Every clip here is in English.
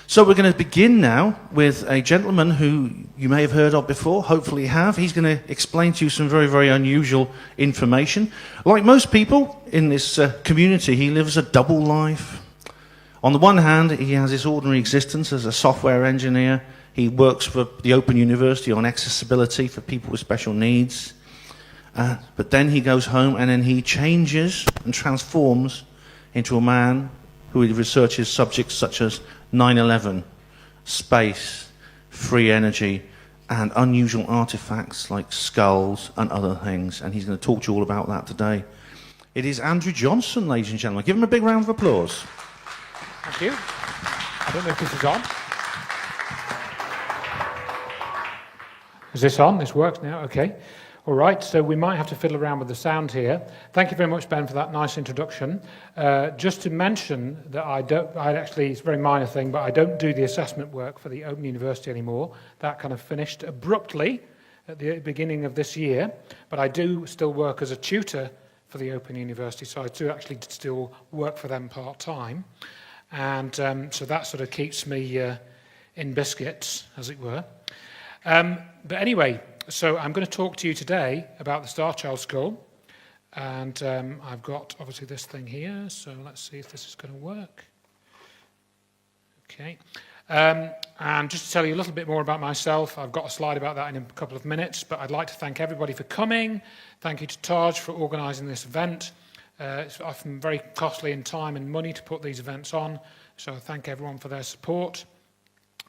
So we're going to begin now with a gentleman who you may have heard of before, hopefully you have. He's going to explain to you some very, very unusual information. Like most people in this community, he lives a double life. On the one hand, he has his ordinary existence as a software engineer. He works for the Open University on accessibility for people with special needs. But then he goes home and then he changes and transforms into a man who researches subjects such as 9/11, space, free energy, and unusual artifacts like skulls and other things. And he's going to talk to you all about that today. It is Andrew Johnson, ladies and gentlemen. Give him a big round of applause. Thank you. I don't know if this is on. Is this on? This works now? Okay. All right, so we might have to fiddle around with the sound here. Thank you very much, Ben, for that nice introduction. Just to mention that it's a very minor thing, but I don't do the assessment work for the Open University anymore. That kind of finished abruptly at the beginning of this year, but I do still work as a tutor for the Open University, so I do actually still work for them part-time. And so that sort of keeps me in biscuits, as it were. But anyway, so I'm going to talk to you today about the Starchild skull, and I've got obviously this thing here, so let's see if this is going to work. Okay, and just to tell you a little bit more about myself, I've got a slide about that in a couple of minutes, but I'd like to thank everybody for coming. Thank you to Taj for organising this event. It's often very costly in time and money to put these events on, so I thank everyone for their support.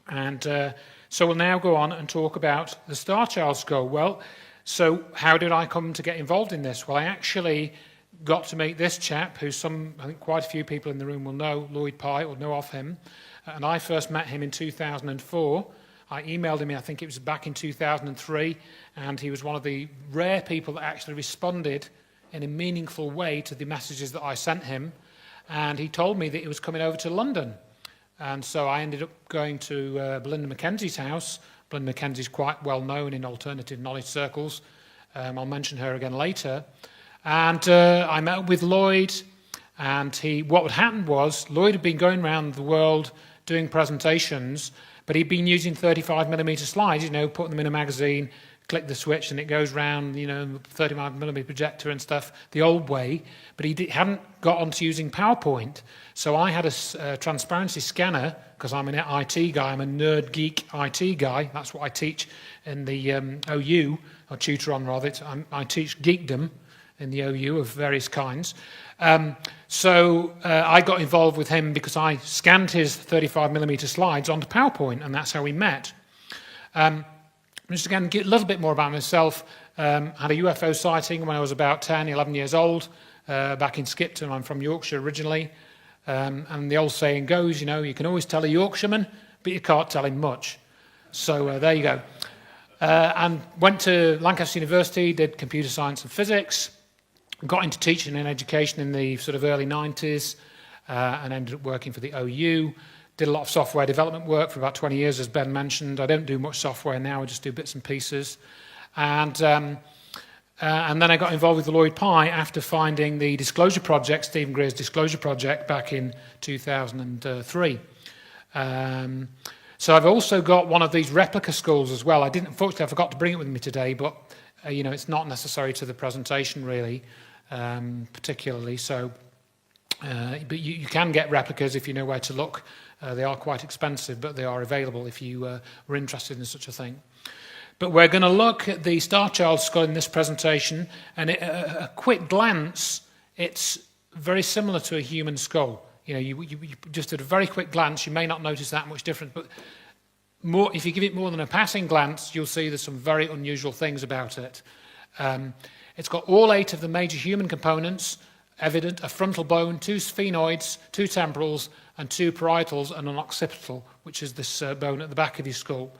And so we'll now go on and talk about the Starchild skull. Well, so how did I come to get involved in this? Well, I actually got to meet this chap, who I think quite a few people in the room will know, Lloyd Pye, or know of him. And I first met him in 2004. I emailed him, I think it was back in 2003, and he was one of the rare people that actually responded in a meaningful way to the messages that I sent him. And he told me that he was coming over to London. And so I ended up going to Belinda Mackenzie's house. Belinda Mackenzie's quite well known in alternative knowledge circles. I'll mention her again later. And I met with Lloyd, and what had happened was Lloyd had been going around the world doing presentations, but he'd been using 35mm slides, putting them in a magazine, click the switch and it goes round, 35mm projector and stuff, the old way, but he hadn't got onto using PowerPoint. So I had a transparency scanner, because I'm an IT guy, I'm a nerd geek IT guy, that's what I teach in the OU, or tutor on rather, I teach geekdom in the OU of various kinds. So I got involved with him because I scanned his 35mm slides onto PowerPoint, and that's how we met. Just again, a little bit more about myself. Had a UFO sighting when I was about 10, 11 years old, back in Skipton. I'm from Yorkshire originally. And the old saying goes, you can always tell a Yorkshireman, but you can't tell him much. So there you go. And went to Lancaster University, did computer science and physics, got into teaching and education in the sort of early 90s, and ended up working for the OU. Did a lot of software development work for about 20 years, as Ben mentioned. I don't do much software now, I just do bits and pieces. And then I got involved with the Lloyd Pye after finding the Disclosure Project, Stephen Greer's Disclosure Project, back in 2003. So I've also got one of these replica skulls as well. Unfortunately, I forgot to bring it with me today, but it's not necessary to the presentation really, particularly. So, but you can get replicas if you know where to look. They are quite expensive, but they are available if you were interested in such a thing. But we're going to look at the Starchild skull in this presentation, and a quick glance, it's very similar to a human skull. You just at a very quick glance, you may not notice that much difference, but if you give it more than a passing glance, you'll see there's some very unusual things about it. It's got all 8 of the major human components evident: a frontal bone, 2 sphenoids, 2 temporals, and 2 parietals, and an occipital, which is this bone at the back of your skull.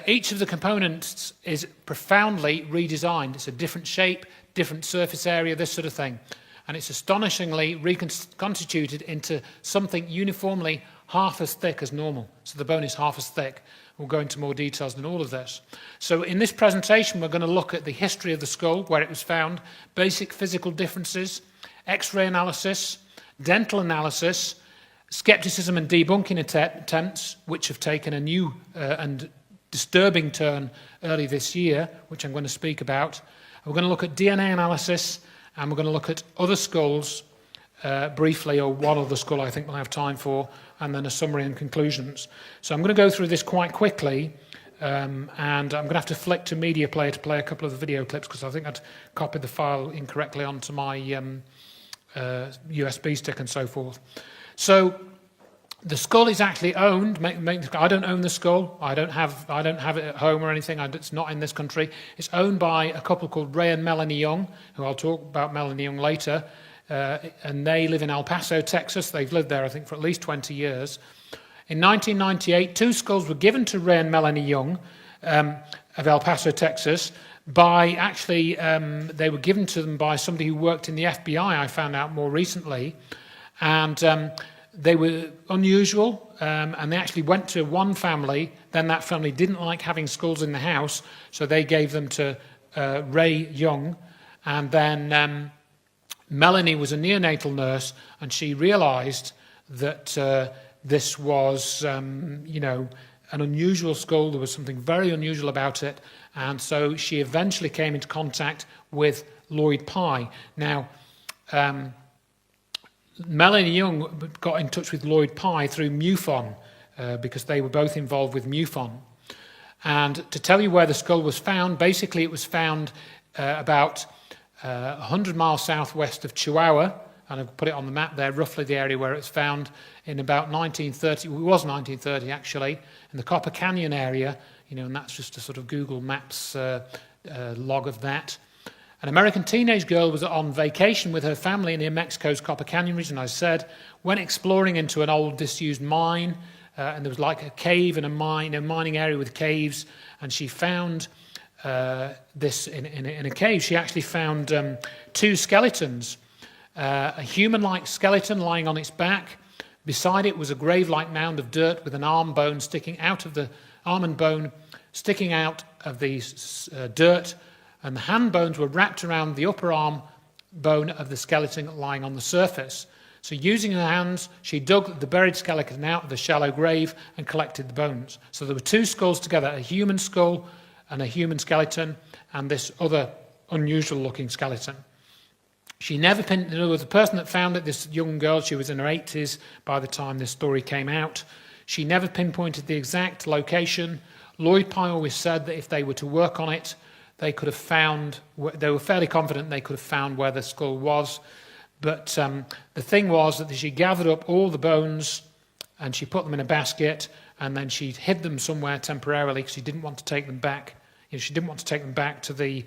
Each of the components is profoundly redesigned. It's a different shape, different surface area, this sort of thing. And it's astonishingly reconstituted into something uniformly half as thick as normal. So the bone is half as thick. We'll go into more details than all of this. So in this presentation, we're going to look at the history of the skull, where it was found, basic physical differences, X-ray analysis, dental analysis, skepticism and debunking attempts, which have taken a new and disturbing turn early this year, which I'm going to speak about. We're going to look at DNA analysis, and we're going to look at other skulls briefly, or one other skull I think we'll have time for, and then a summary and conclusions. So I'm going to go through this quite quickly, and I'm going to have to flick to Media Player to play a couple of the video clips, because I think I'd copied the file incorrectly onto my USB stick and so forth. So the skull is actually owned. I don't own the skull. I don't have it at home or anything. It's not in this country. It's owned by a couple called Ray and Melanie Young, who I'll talk about Melanie Young later. And they live in El Paso, Texas. They've lived there, I think, for at least 20 years. In 1998, 2 skulls were given to Ray and Melanie Young of El Paso, Texas. They were given to them by somebody who worked in the FBI, I found out more recently. And they were unusual, and they actually went to one family. Then that family didn't like having skulls in the house, so they gave them to Ray Young. And then Melanie was a neonatal nurse, and she realized that this was, an unusual skull. There was something very unusual about it, and so she eventually came into contact with Lloyd Pye. Now, Melanie Young got in touch with Lloyd Pye through MUFON, because they were both involved with MUFON. And to tell you where the skull was found, basically it was found about 100 miles southwest of Chihuahua, and I've put it on the map there, roughly the area where it's found, in about 1930, it was 1930 actually, in the Copper Canyon area, and that's just a sort of Google Maps log of that. An American teenage girl was on vacation with her family near Mexico's Copper Canyon region, I said, went exploring into an old disused mine, and there was like a cave and a mining area with caves, and she found this in a cave. She actually found 2 skeletons, a human-like skeleton lying on its back. Beside it was a grave-like mound of dirt with an arm and bone sticking out of the dirt, and the hand bones were wrapped around the upper arm bone of the skeleton lying on the surface. So using her hands, she dug the buried skeleton out of the shallow grave and collected the bones. So there were 2 skulls together, a human skull and a human skeleton, and this other unusual-looking skeleton. She never pinned, in other words, the person that found it, this young girl, she was in her 80s by the time this story came out. She never pinpointed the exact location. Lloyd Pye always said that if they were to work on it, they were fairly confident they could have found where the skull was. But the thing was that she gathered up all the bones and she put them in a basket, and then she hid them somewhere temporarily because she didn't want to take them back. She didn't want to take them back to the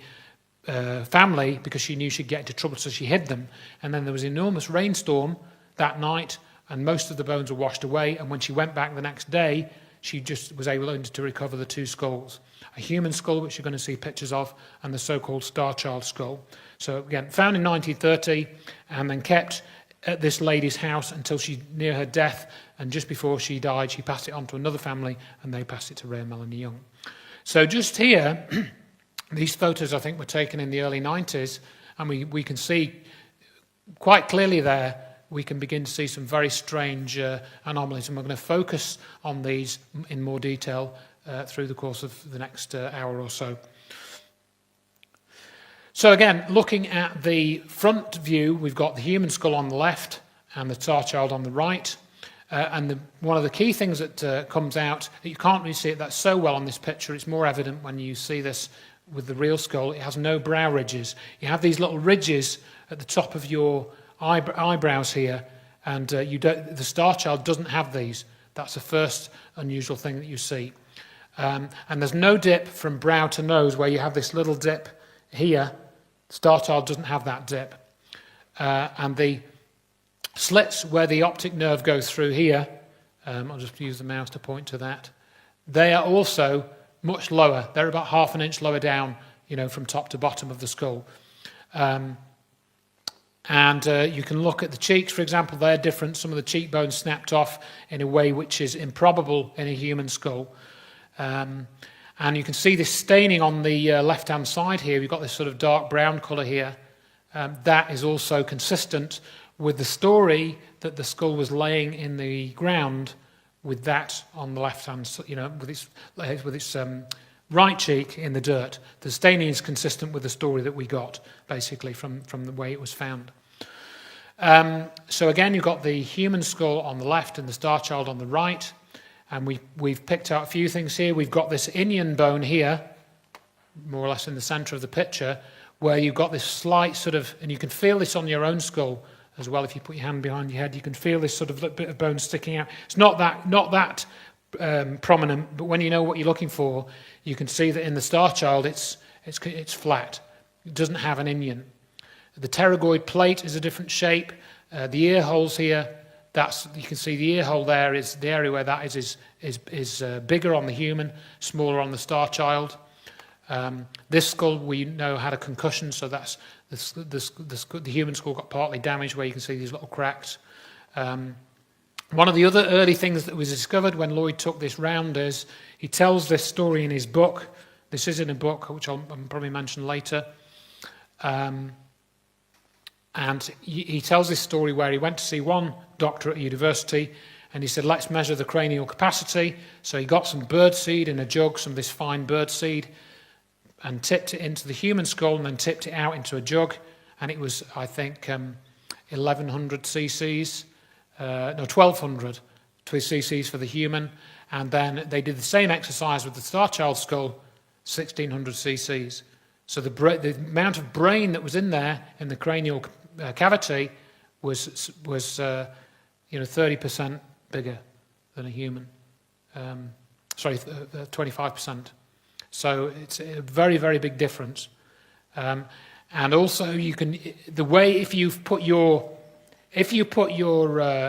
family because she knew she'd get into trouble, so she hid them. And then there was an enormous rainstorm that night, and most of the bones were washed away. And when she went back the next day, she just was able to recover the 2 skulls. A human skull, which you're going to see pictures of, and the so-called Starchild skull. So again, found in 1930, and then kept at this lady's house until near her death, and just before she died, she passed it on to another family, and they passed it to Ray and Melanie Young. So just here, these photos, I think, were taken in the early 90s, and we can see quite clearly there, we can begin to see some very strange anomalies, and we're going to focus on these in more detail through the course of the next hour or so. So again, looking at the front view, we've got the human skull on the left and the Starchild on the right. One of the key things that comes out, you can't really see it that so well on this picture, it's more evident when you see this with the real skull, it has no brow ridges. You have these little ridges at the top of your eyebrows here, and the Starchild doesn't have these. That's the first unusual thing that you see. And there's no dip from brow to nose where you have this little dip here. Starchild doesn't have that dip. And the slits where the optic nerve goes through here, I'll just use the mouse to point to that, they are also much lower. They're about half an inch lower down, from top to bottom of the skull. And you can look at the cheeks, for example, they're different. Some of the cheekbones snapped off in a way which is improbable in a human skull. And you can see this staining on the left-hand side here. You've got this sort of dark brown colour here. That is also consistent with the story that the skull was laying in the ground with that on the left hand, with its right cheek in the dirt. The staining is consistent with the story that we got, basically, from the way it was found. So again, you've got the human skull on the left and the Starchild on the right. And we've picked out a few things here. We've got this inion bone here, more or less in the centre of the picture, where you've got this slight sort of, and you can feel this on your own skull as well. If you put your hand behind your head, you can feel this sort of bit of bone sticking out. It's not that prominent, but when you know what you're looking for, you can see that in the Starchild it's flat. It doesn't have an inion. The pterygoid plate is a different shape. The ear holes here, you can see the ear hole there is the area where that is bigger on the human, smaller on the Starchild. This skull we know had a concussion, so that's the human skull got partly damaged, where you can see these little cracks. One of the other early things that was discovered when Lloyd took this round is he tells this story in his book. This is in a book which I'll probably mention later. And he tells this story where he went to see one doctor at a university, and he said, let's measure the cranial capacity. So he got some bird seed in a jug, some of this fine bird seed, and tipped it into the human skull and then tipped it out into a jug. And it was, I think, 1,100 cc's, 1,200 cc's for the human. And then they did the same exercise with the Starchild skull, 1,600 cc's. So the amount of brain that was in there in the cranial cavity was 30% bigger than a human. 25%. So it's a very, very big difference. And also, if you put your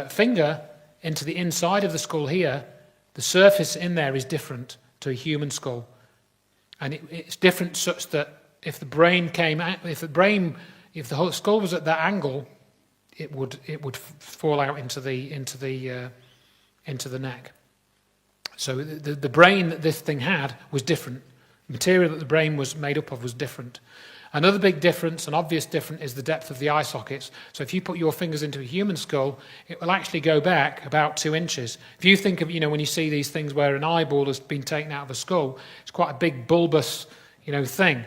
finger into the inside of the skull here, the surface in there is different to a human skull, and it's different such that if the whole skull was at that angle, it would fall out into the neck. So the brain that this thing had was different. The material that the brain was made up of was different. Another big difference, an obvious difference, is the depth of the eye sockets. So if you put your fingers into a human skull, it will actually go back about 2 inches. If you think of, when you see these things where an eyeball has been taken out of a skull, it's quite a big bulbous, thing.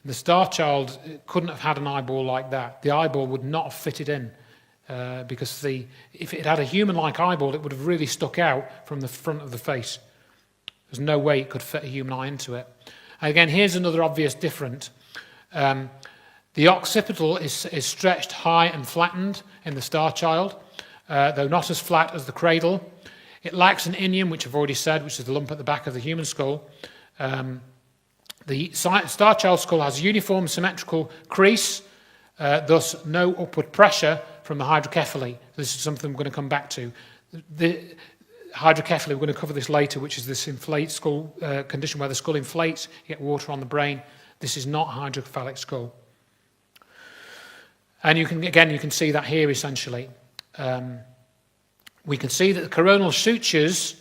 The Starchild couldn't have had an eyeball like that. The eyeball would not have fitted in because if it had a human-like eyeball, it would have really stuck out from the front of the face. There's no way it could fit a human eye into it. Again, here's another obvious difference. The occipital is stretched high and flattened in the Starchild, though not as flat as the cradle. It lacks an inion, which I've already said, which is the lump at the back of the human skull. The Starchild skull has uniform symmetrical crease, thus no upward pressure from the hydrocephaly. This is something we're going to come back to. The hydrocephaly, we're going to cover this later, which is this inflate skull condition where the skull inflates, you get water on the brain. This is not a hydrocephalic skull. And you can see that here essentially. We can see that the coronal sutures,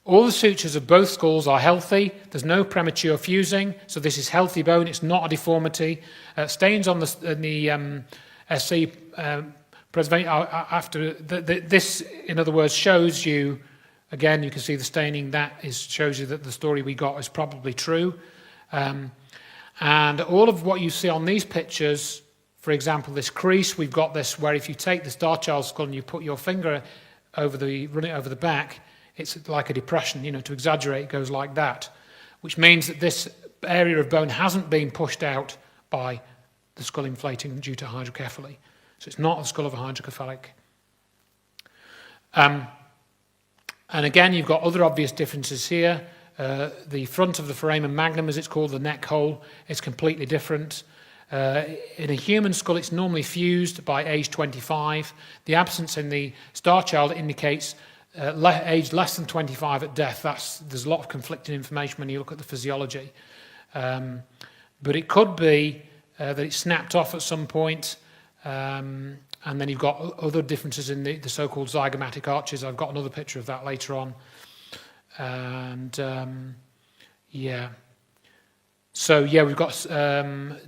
all the sutures of both skulls are healthy. There's no premature fusing, so this is healthy bone. It's not a deformity. Stains on the SC preservation after this, in other words, shows you. Again, you can see the staining. Shows you that the story we got is probably true. And all of what you see on these pictures, for example, this crease, we've got this where if you take the Starchild skull and you put your finger run it over the back, it's like a depression, to exaggerate, it goes like that, which means that this area of bone hasn't been pushed out by the skull inflating due to hydrocephaly. So it's not the skull of a hydrocephalic. And again, you've got other obvious differences here. The front of the foramen magnum, as it's called, the neck hole, is completely different. In a human skull, it's normally fused by age 25. The absence in the Starchild indicates age less than 25 at death. There's a lot of conflicting information when you look at the physiology. But it could be that it snapped off at some point, and then you've got other differences in the so-called zygomatic arches. I've got another picture of that later on. And so we've got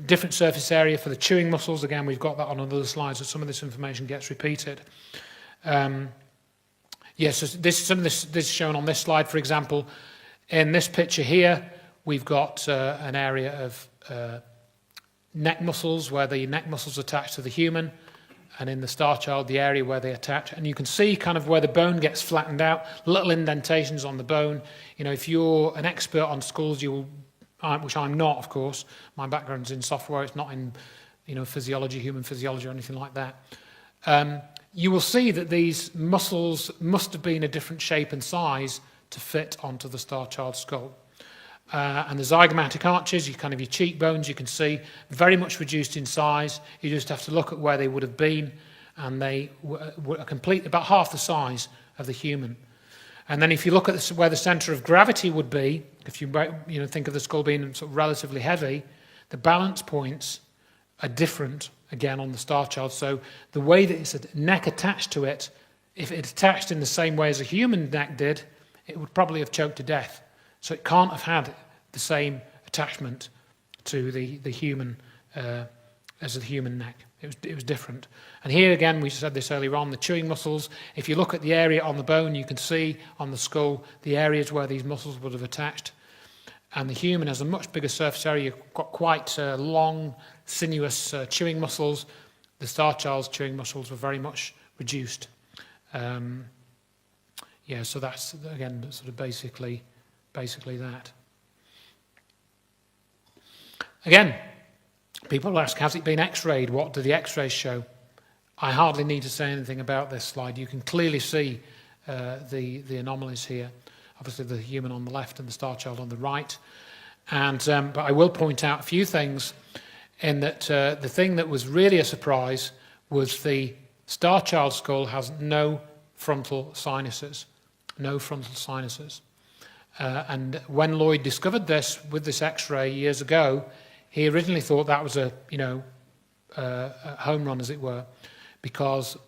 different surface area for the chewing muscles. Again, we've got that on other slides, so some of this information gets repeated. Yes, so some of this is shown on this slide. For example, in this picture here, we've got an area of neck muscles where the neck muscles attach to the human, and in the Starchild, the area where they attach. And you can see kind of where the bone gets flattened out, little indentations on the bone. You know, if you're an expert on skulls, you will, which I'm not, of course. My background's in software. It's not in, you know, physiology, human physiology, or anything like that. You will see that these muscles must have been a different shape and size to fit onto the Starchild skull. And the zygomatic arches, your cheekbones, you can see, very much reduced in size. You just have to look at where they would have been, and they were complete, about half the size of the human. And then if you look at where the centre of gravity would be, if you think of the skull being sort of relatively heavy, the balance points are different, again, on the Starchild. So the way that it's a neck attached to it, if it attached in the same way as a human neck did, it would probably have choked to death. So it can't have had the same attachment to the human as the human neck. It was different. And here again, we said this earlier on, the chewing muscles. If you look at the area on the bone, you can see on the skull the areas where these muscles would have attached. And the human has a much bigger surface area. You've got quite long, sinuous chewing muscles. The Starchild's chewing muscles were very much reduced. So that's, again, sort of basically that. Again, people ask, has it been x-rayed? What do the x-rays show? I hardly need to say anything about this slide. You can clearly see the anomalies here. Obviously the human on the left and the Starchild on the right. And but I will point out a few things in that the thing that was really a surprise was the Starchild skull has no frontal sinuses. No frontal sinuses. And when Lloyd discovered this with this X-ray years ago, he originally thought that was a home run, as it were, because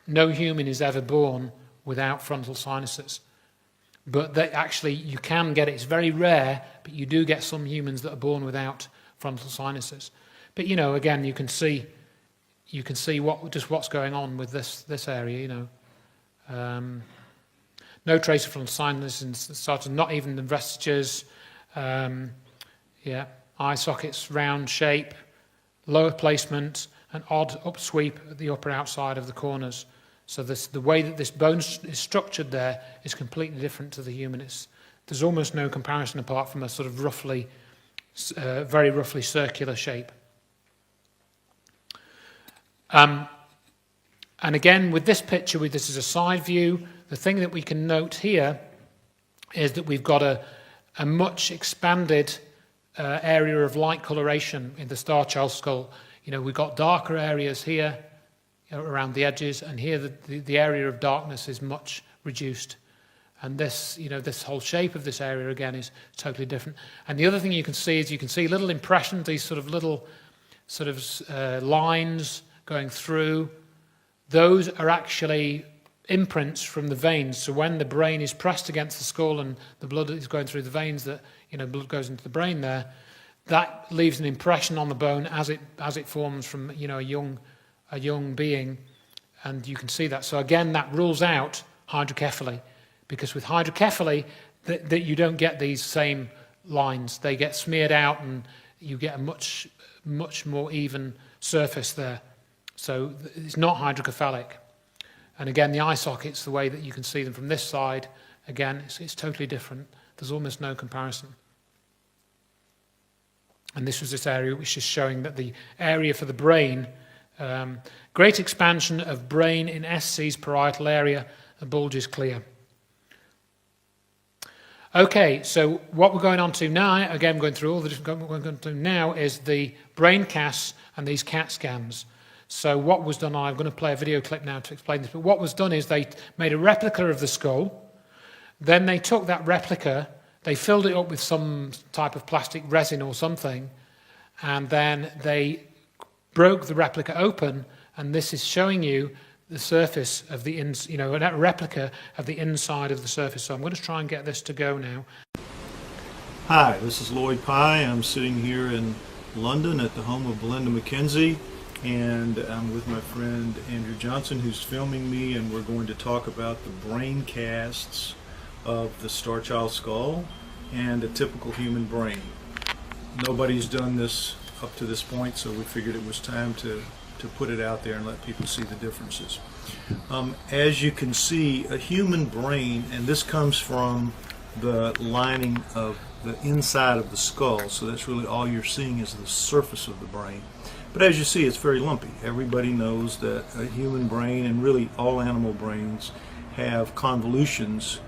no human is ever born without frontal sinuses. But that actually, you can get it. It's very rare, but you do get some humans that are born without frontal sinuses. But again, you can see what's going on with this area. No trace of frontal sinuses, not even the vestiges. Eye sockets, round shape, lower placement, an odd upsweep at the upper outside of the corners. So the way that this bone is structured there is completely different to the human. There's almost no comparison apart from a sort of very roughly circular shape. And again, with this picture, this is a side view. The thing that we can note here is that we've got a much expanded area of light coloration in the Starchild skull. We've got darker areas here around the edges, and here the area of darkness is much reduced. And this, this whole shape of this area again is totally different. And the other thing you can see is little impressions, these little lines going through. Those are actually imprints from the veins. So when the brain is pressed against the skull and the blood is going through the veins, that blood goes into the brain there, that leaves an impression on the bone as it forms from a young being, and you can see that. So again, that rules out hydrocephaly, because with hydrocephaly, that you don't get these same lines. They get smeared out, and you get a much more even surface there. So it's not hydrocephalic. And again, the eye sockets, the way that you can see them from this side, again, it's totally different. There's almost no comparison. And this was this area which is showing that the area for the brain, great expansion of brain in SC's parietal area, the bulge is clear. Okay, so what we're going on to now, again, going through all the different, what we're going to do now is the brain casts and these CAT scans. So what was done, I'm going to play a video clip now to explain this, but what was done is they made a replica of the skull, then they took that replica, they filled it up with some type of plastic resin or something, and then they broke the replica open, and this is showing you the surface of the a replica of the inside of the surface. So I'm going to try and get this to go now. Hi, this is Lloyd Pye. I'm sitting here in London at the home of Belinda McKenzie. and I'm with my friend Andrew Johnson, who's filming me, and we're going to talk about the brain casts of the Starchild skull and a typical human brain. Nobody's done this up to this point, so we figured it was time to put it out there and let people see the differences. As you can see, a human brain, and this comes from the lining of the inside of the skull, so that's really all you're seeing is the surface of the brain. But as you see, it's very lumpy. Everybody knows that a human brain, and really all animal brains, have convolutions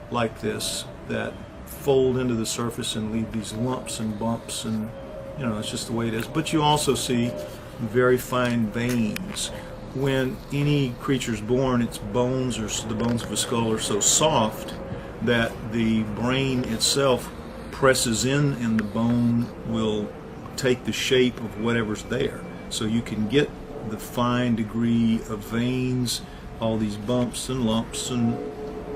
like this that fold into the surface and leave these lumps and bumps, and you know, it's just the way it is. But you also see very fine veins. When any creature's born, its bones, or the bones of a skull, are so soft that the brain itself presses in and the bone will take the shape of whatever's there. So you can get the fine degree of veins, all these bumps and lumps, and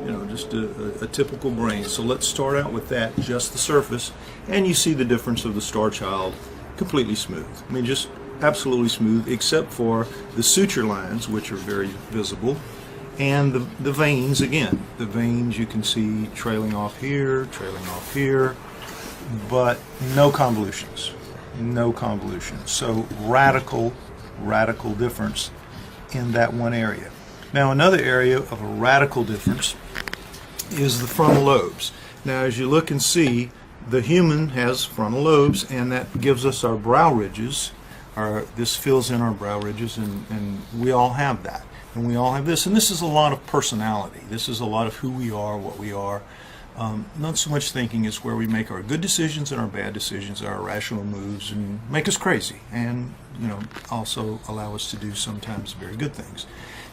you know, just a typical brain. So let's start out with that, just the surface, and you see the difference of the Starchild, completely smooth. I mean, just absolutely smooth, except for the suture lines, which are very visible, and the veins. Again, the veins you can see trailing off here, but no convolutions. No convolutions. So radical difference in that one area. Now another area of a radical difference is the frontal lobes. Now as you look and see, the human has frontal lobes, and that gives us our brow ridges. This fills in our brow ridges, and we all have that. And we all have this, and this is a lot of personality. This is a lot of who we are, what we are. Not so much thinking is where we make our good decisions and our bad decisions, our irrational moves, and make us crazy, and you know, also allow us to do sometimes very good things.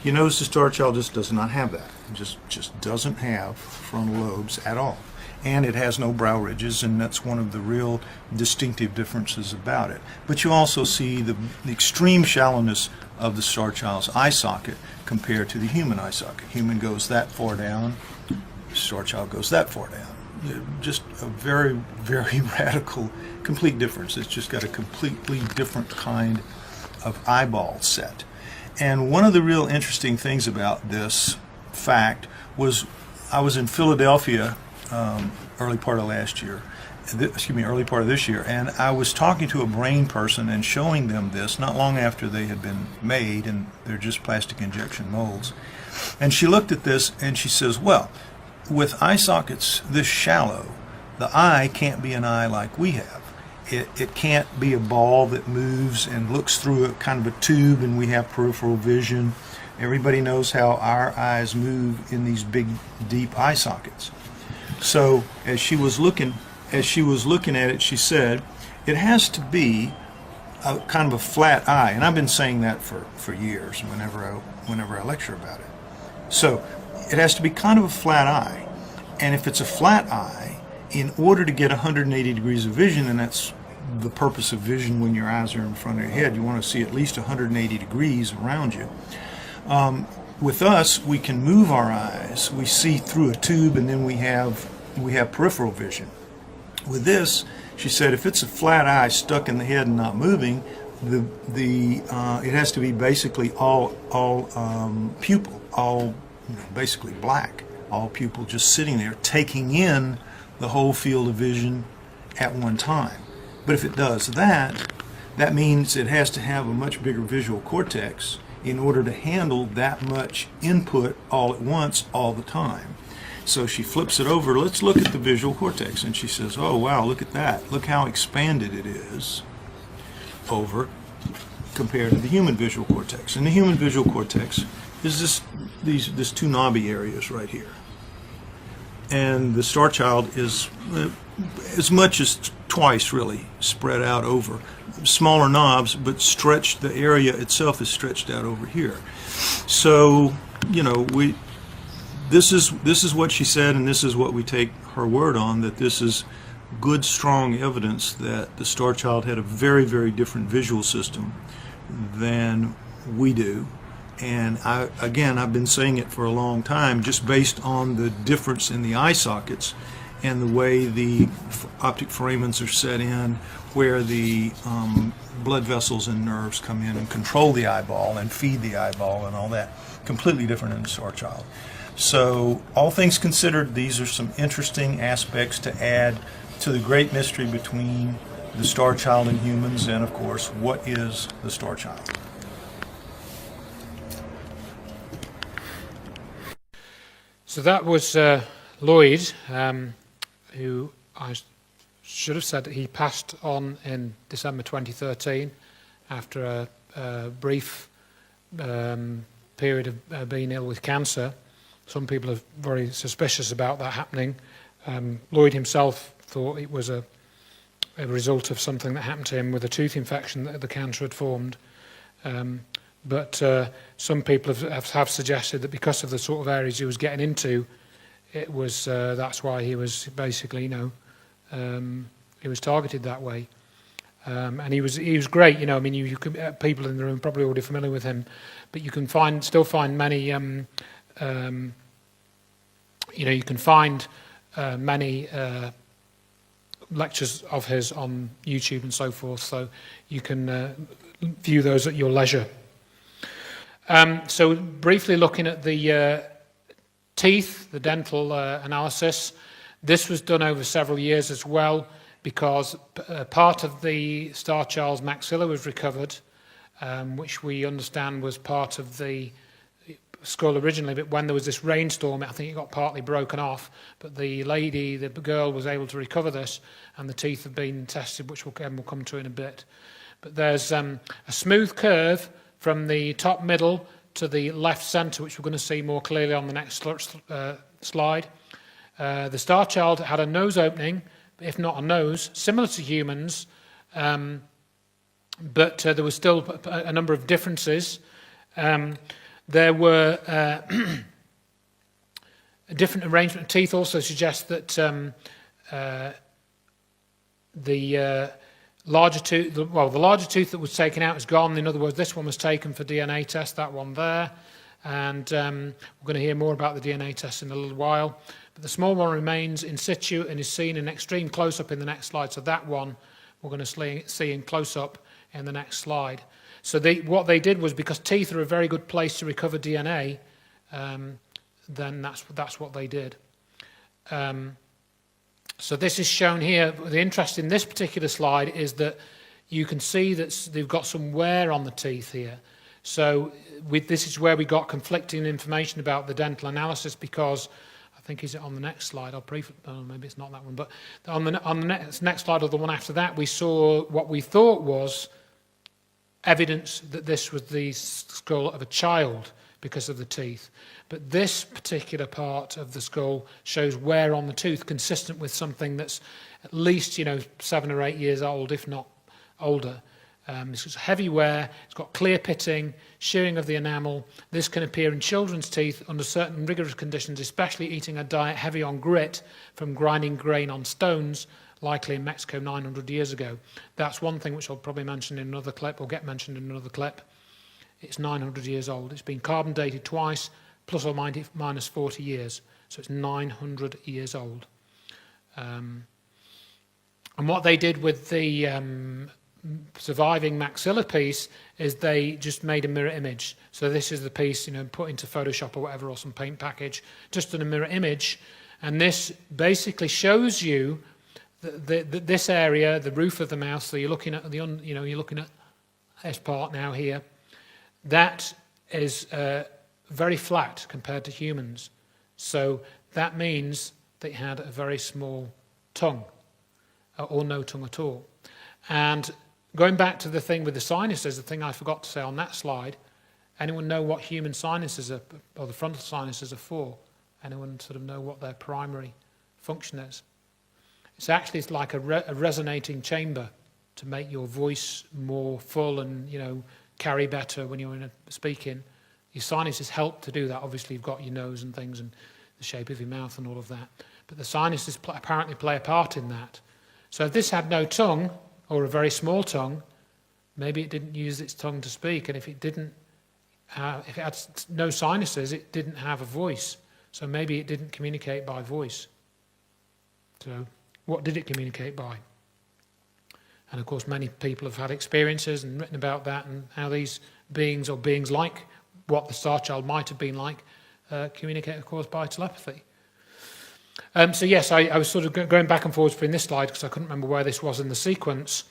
You notice the Starchild just does not have that. It just doesn't have frontal lobes at all. And it has no brow ridges, and that's one of the real distinctive differences about it. But you also see the extreme shallowness of the Starchild's eye socket compared to the human eye socket. Human goes that far down, Starchild goes that far down. Just a very, very radical, complete difference. It's just got a completely different kind of eyeball set. And one of the real interesting things about this fact was I was in Philadelphia early part of this year, and I was talking to a brain person and showing them this not long after they had been made, and they're just plastic injection molds. And she looked at this and she says, well, with eye sockets this shallow, the eye can't be an eye like we have. It can't be a ball that moves and looks through a kind of a tube, and we have peripheral vision. Everybody knows how our eyes move in these big, deep eye sockets. So as she was looking at it, she said, it has to be a kind of a flat eye. And I've been saying that for years whenever I lecture about it. So it has to be kind of a flat eye. And if it's a flat eye, in order to get 180 degrees of vision, and that's the purpose of vision when your eyes are in front of your head, you want to see at least 180 degrees around you. With us, we can move our eyes. We see through a tube, and then we have peripheral vision. With this, she said, if it's a flat eye stuck in the head and not moving, it has to be basically all pupil, all basically black, all pupil just sitting there taking in the whole field of vision at one time. But if it does that, that means it has to have a much bigger visual cortex in order to handle that much input all at once, all the time. So she flips it over. Let's look at the visual cortex. And she says, oh, wow, look at that. Look how expanded it is over compared to the human visual cortex. And the human visual cortex is this two knobby areas right here. And the Starchild is as much as twice, really, spread out over. Smaller knobs, but stretched, the area itself is stretched out over here. So, you know, this is what she said, and this is what we take her word on, that this is good, strong evidence that the Starchild had a very, very different visual system than we do. And I've been saying it for a long time, just based on the difference in the eye sockets and the way the optic foramens are set in, where the blood vessels and nerves come in and control the eyeball and feed the eyeball and all that. Completely different in the Starchild. So, all things considered, these are some interesting aspects to add to the great mystery between the Starchild and humans, and of course, what is the Starchild? So that was Lloyd, who I should have said that he passed on in December 2013 after a brief period of being ill with cancer. Some people are very suspicious about that happening. Lloyd himself thought it was a result of something that happened to him with a tooth infection that the cancer had formed. But some people have suggested that because of the sort of areas he was getting into, it was that's why he was basically, he was targeted that way. And he was great, I mean, you could, people in the room probably already familiar with him, but you can still find many, you can find many lectures of his on YouTube and so forth, so you can view those at your leisure. So briefly looking at the teeth, the dental analysis, this was done over several years as well, because part of the Starchild's maxilla was recovered, which we understand was part of the skull originally, but when there was this rainstorm, I think it got partly broken off, but the girl was able to recover this, and the teeth have been tested, which we'll come to in a bit. But there's a smooth curve from the top middle to the left centre, which we're going to see more clearly on the next slide. The Starchild had a nose opening, if not a nose, similar to humans, but there was still a number of differences. There were a different arrangement of teeth also suggests that the larger tooth, the larger tooth that was taken out is gone. In other words, this one was taken for DNA test, that one there, and we're going to hear more about the DNA test in a little while. But the small one remains in situ and is seen in extreme close-up in the next slide. So that one we're going to see in close-up in the next slide. So what they did was, because teeth are a very good place to recover DNA, then that's what they did. So this is shown here. The interest in this particular slide is that you can see that they've got some wear on the teeth here. So this is where we got conflicting information about the dental analysis, because I think is it on the next slide? Maybe it's not that one, but on the next slide or the one after that, we saw what we thought was evidence that this was the skull of a child because of the teeth. But this particular part of the skull shows wear on the tooth, consistent with something that's at least 7 or 8 years old, if not older. This is heavy wear, it's got clear pitting, shearing of the enamel. This can appear in children's teeth under certain rigorous conditions, especially eating a diet heavy on grit from grinding grain on stones, likely in Mexico 900 years ago. That's one thing which I'll probably mention in another clip, or get mentioned in another clip. It's 900 years old. It's been carbon dated twice, plus or minus 40 years. So it's 900 years old. And what they did with the surviving maxilla piece is they just made a mirror image. So this is the piece, put into Photoshop or whatever, or some paint package, just in a mirror image. And this basically shows you this area, the roof of the mouth. So you're looking at you're looking at this part now here. That is very flat compared to humans. So that means they had a very small tongue, or no tongue at all. And going back to the thing with the sinuses, the thing I forgot to say on that slide, anyone know what human sinuses are, or the frontal sinuses are for? Anyone sort of know what their primary function is? It's like a resonating chamber to make your voice more full and, carry better when you're speaking. Your sinuses help to do that. Obviously, you've got your nose and things and the shape of your mouth and all of that. But the sinuses apparently play a part in that. So if this had no tongue, or a very small tongue, maybe it didn't use its tongue to speak. And if it had no sinuses, it didn't have a voice. So maybe it didn't communicate by voice. So what did it communicate by? And of course, many people have had experiences and written about that and how these beings, or beings like what the Starchild might have been like, communicate, of course, by telepathy. So yes, I was sort of going back and forwards between this slide because I couldn't remember where this was in the sequence.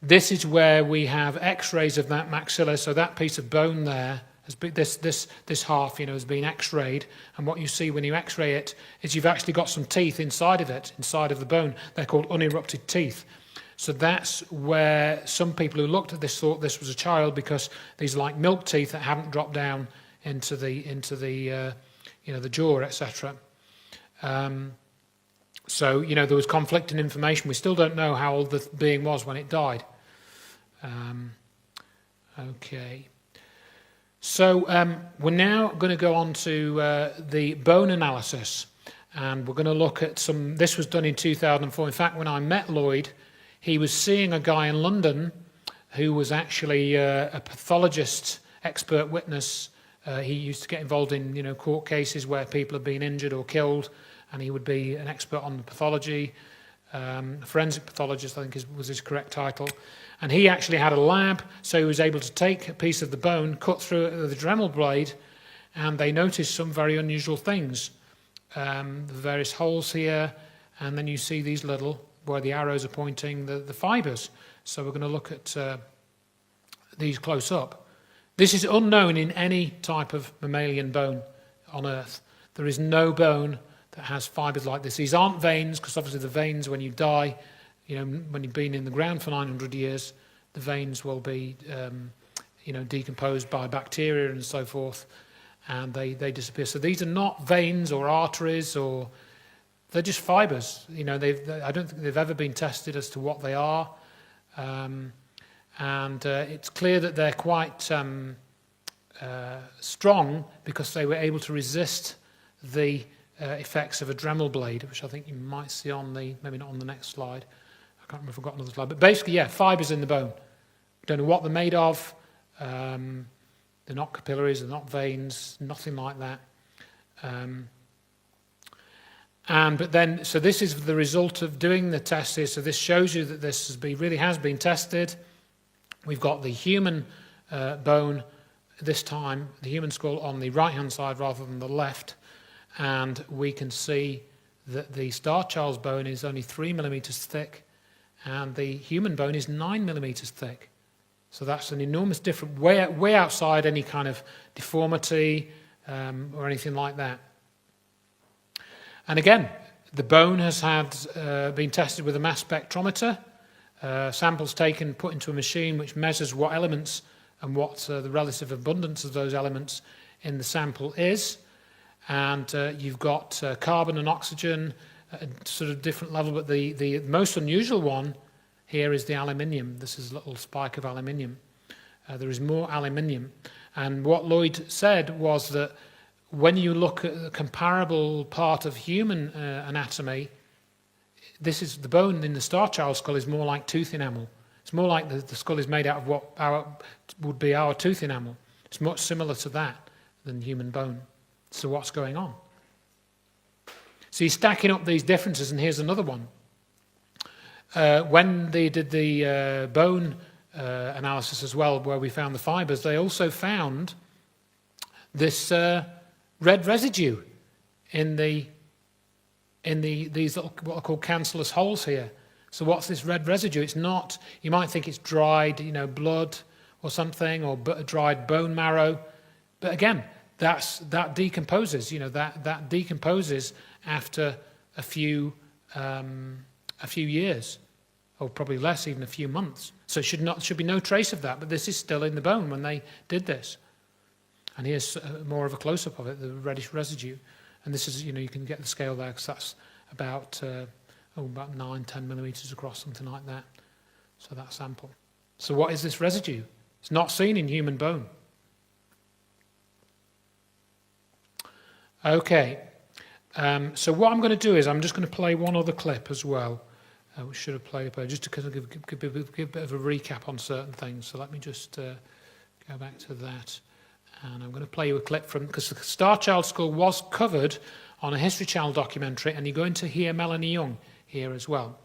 This is where we have X-rays of that maxilla. So that piece of bone there, has been, this half, has been X-rayed. And what you see when you X-ray it is you've actually got some teeth inside of it, inside of the bone. They're called unerupted teeth. So that's where some people who looked at this thought this was a child, because these are like milk teeth that haven't dropped down into the jaw, etc. So there was conflicting information. We still don't know how old the being was when it died. Okay. So we're now going to go on to the bone analysis, and we're going to look at some. This was done in 2004. In fact, when I met Lloyd, he was seeing a guy in London who was actually a pathologist, expert witness. He used to get involved in court cases where people have been injured or killed, and he would be an expert on the pathology. Forensic pathologist, I think was his correct title. And he actually had a lab, so he was able to take a piece of the bone, cut through it with a Dremel blade, and they noticed some very unusual things. The various holes here, and then you see these little, where the arrows are pointing, the fibres. So we're going to look at these close up. This is unknown in any type of mammalian bone on Earth. There is no bone that has fibres like this. These aren't veins, because obviously the veins, when you die, when you've been in the ground for 900 years, the veins will be, decomposed by bacteria and so forth, and they disappear. So these are not veins or arteries, or they're just fibres. I don't think they've ever been tested as to what they are, and it's clear that they're quite strong because they were able to resist the effects of a Dremel blade, which I think you might see on maybe not on the next slide. I can't remember if I've got another slide. But basically, yeah, fibres in the bone. Don't know what they're made of. They're not capillaries, they're not veins, nothing like that. So this is the result of doing the test here. So this shows you that this really has been tested. We've got the human bone this time, the human skull on the right-hand side rather than the left. And we can see that the Starchild's bone is only 3 millimeters thick, and the human bone is 9 millimeters thick. So that's an enormous difference, way outside any kind of deformity or anything like that. And again, the bone has been tested with a mass spectrometer. Samples taken, put into a machine which measures what elements and what the relative abundance of those elements in the sample is. And you've got carbon and oxygen at a sort of different level, but the most unusual one here is the aluminium. This is a little spike of aluminium. There is more aluminium. And what Lloyd said was that when you look at the comparable part of human anatomy, this is the bone in the Starchild skull is more like tooth enamel. It's more like the skull is made out of what would be our tooth enamel. It's much similar to that than human bone. So what's going on? So you're stacking up these differences, and here's another one. When they did the bone analysis as well, where we found the fibres, they also found this red residue in these little, what are called cancellous holes here. So what's this red residue? It's not, you might think it's dried, blood or something, or dried bone marrow. But again, that decomposes. That decomposes after a few years, or probably less, even a few months. So should be no trace of that. But this is still in the bone when they did this. And here's more of a close-up of it, the reddish residue. And this is, you can get the scale there because that's about 9-10 millimeters across, something like that. So that sample. So what is this residue? It's not seen in human bone. Okay. So what I'm going to do is I'm just going to play one other clip as well, which should have played up just to kind of give a bit of a recap on certain things. So let me just go back to that. And I'm going to play you a clip from, because the Starchild skull was covered on a History Channel documentary, and you're going to hear Melanie Young here as well.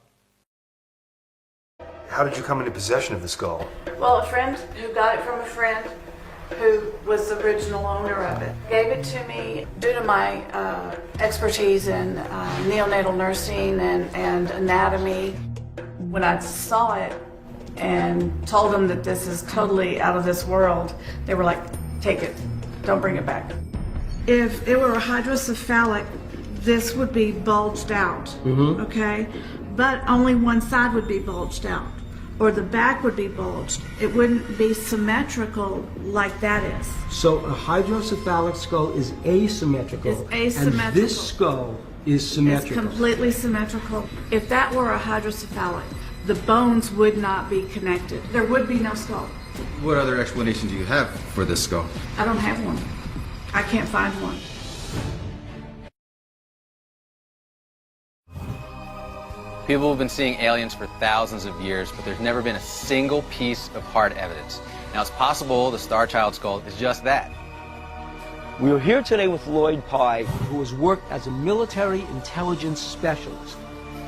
How did you come into possession of the skull? Well, a friend who got it from a friend who was the original owner of it gave it to me due to my expertise in neonatal nursing and anatomy. When I saw it and told them that this is totally out of this world, they were like, take it, don't bring it back. If it were a hydrocephalic, this would be bulged out, okay? But only one side would be bulged out, or the back would be bulged. It wouldn't be symmetrical like that is. So a hydrocephalic skull is asymmetrical. It's asymmetrical. And this skull is symmetrical. It's completely symmetrical. If that were a hydrocephalic, the bones would not be connected. There would be no skull. What other explanation do you have for this skull? I don't have one. I can't find one. People have been seeing aliens for thousands of years, but there's never been a single piece of hard evidence. Now, it's possible the Starchild skull is just that. We are here today with Lloyd Pye, who has worked as a military intelligence specialist.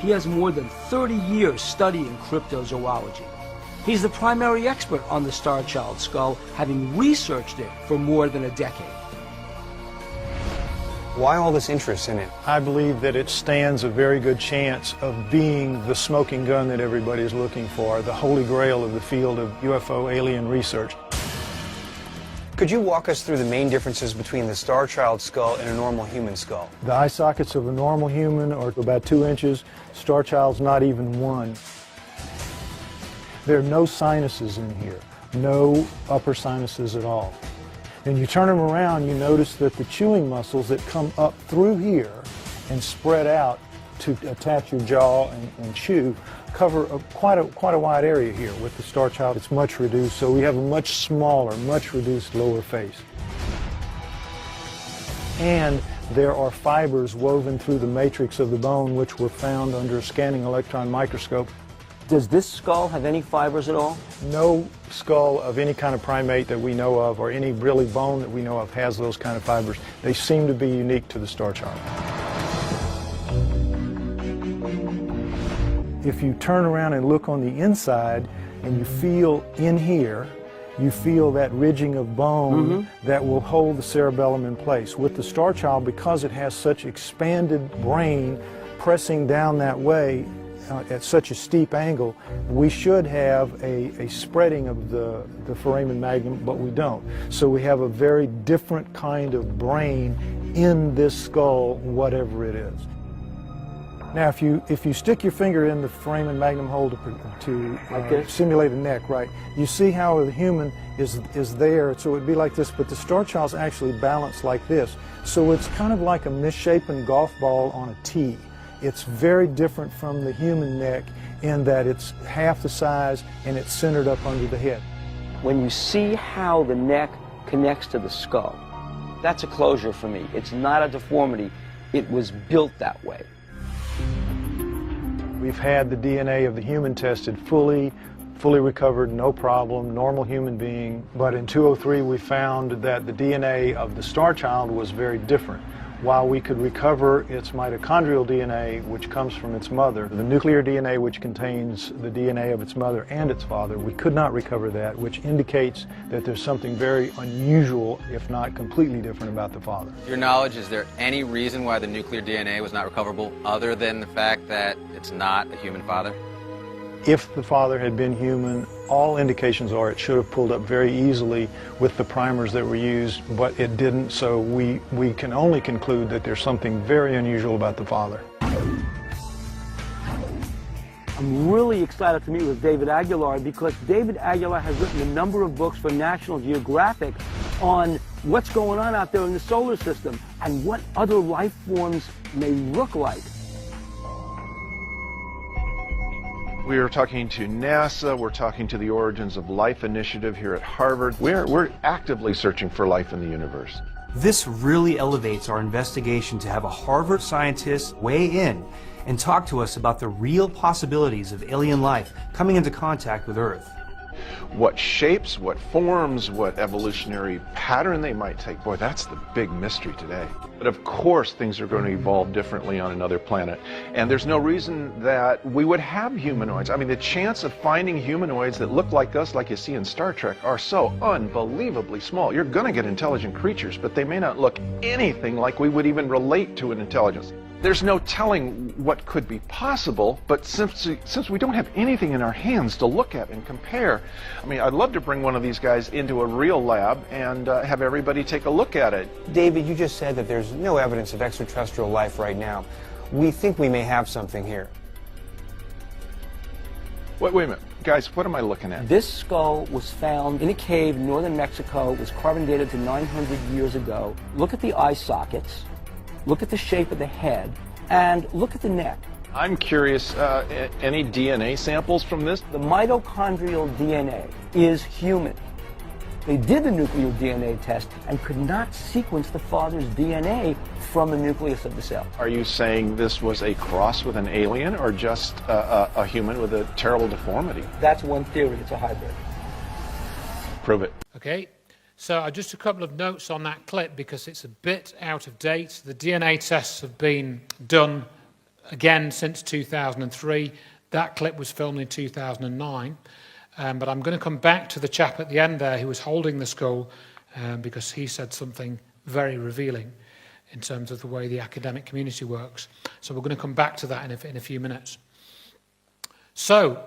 He has more than 30 years studying cryptozoology. He's the primary expert on the Starchild skull, having researched it for more than a decade. Why all this interest in it? I believe that it stands a very good chance of being the smoking gun that everybody is looking for, the holy grail of the field of UFO alien research. Could you walk us through the main differences between the Starchild skull and a normal human skull? The eye sockets of a normal human are about 2 inches. Starchild's not even 1. There are no sinuses in here, no upper sinuses at all. And you turn them around, you notice that the chewing muscles that come up through here and spread out to attach your jaw and chew cover quite a wide area here. With the Starchild, it's much reduced, so we have a much smaller, much reduced lower face. And there are fibers woven through the matrix of the bone, which were found under a scanning electron microscope. Does this skull have any fibers at all? No skull of any kind of primate that we know of, or any really bone that we know of, has those kind of fibers. They seem to be unique to the Starchild. If you turn around and look on the inside and you feel in here, you feel that ridging of bone that will hold the cerebellum in place. With the Starchild, because it has such expanded brain pressing down that way, at such a steep angle, we should have a spreading of the foramen magnum, but we don't. So we have a very different kind of brain in this skull, whatever it is. Now, if you stick your finger in the foramen magnum hole to simulate a neck, right, you see how the human is there, so it would be like this, but the Starchild's actually balanced like this. So it's kind of like a misshapen golf ball on a tee. It's very different from the human neck in that it's half the size and it's centered up under the head. When you see how the neck connects to the skull, that's a closure for me. It's not a deformity. It was built that way. We've had the DNA of the human tested fully recovered, no problem, normal human being. But in 2003 we found that the DNA of the Starchild was very different. While we could recover its mitochondrial DNA, which comes from its mother, the nuclear DNA, which contains the DNA of its mother and its father, we could not recover that, which indicates that there's something very unusual, if not completely different, about the father. To your knowledge, is there any reason why the nuclear DNA was not recoverable other than the fact that it's not a human father? If the father had been human, all indications are it should have pulled up very easily with the primers that were used, but it didn't, so we can only conclude that there's something very unusual about the father. I'm really excited to meet with David Aguilar because David Aguilar has written a number of books for National Geographic on what's going on out there in the solar system and what other life forms may look like. We are talking to NASA, we're talking to the Origins of Life Initiative here at Harvard. We're actively searching for life in the universe. This really elevates our investigation to have a Harvard scientist weigh in and talk to us about the real possibilities of alien life coming into contact with Earth. What shapes, what forms, what evolutionary pattern they might take, boy, that's the big mystery today. But of course, things are going to evolve differently on another planet. And there's no reason that we would have humanoids. I mean, the chance of finding humanoids that look like us, like you see in Star Trek, are so unbelievably small. You're going to get intelligent creatures, but they may not look anything like we would even relate to an intelligence. There's no telling what could be possible, but since we don't have anything in our hands to look at and compare, I mean, I'd love to bring one of these guys into a real lab and have everybody take a look at it. David, you just said that there's no evidence of extraterrestrial life right now. We think we may have something here. Wait a minute. Guys, what am I looking at? This skull was found in a cave in northern Mexico. It was carbon dated to 900 years ago. Look at the eye sockets. Look at the shape of the head, and look at the neck. I'm curious, any DNA samples from this? The mitochondrial DNA is human. They did the nuclear DNA test and could not sequence the father's DNA from the nucleus of the cell. Are you saying this was a cross with an alien or just a human with a terrible deformity? That's one theory. It's a hybrid. Prove it. Okay. So just a couple of notes on that clip because it's a bit out of date. The DNA tests have been done again since 2003. That clip was filmed in 2009. But I'm going to come back to the chap at the end there who was holding the skull because he said something very revealing in terms of the way the academic community works. So we're going to come back to that in a few minutes. So,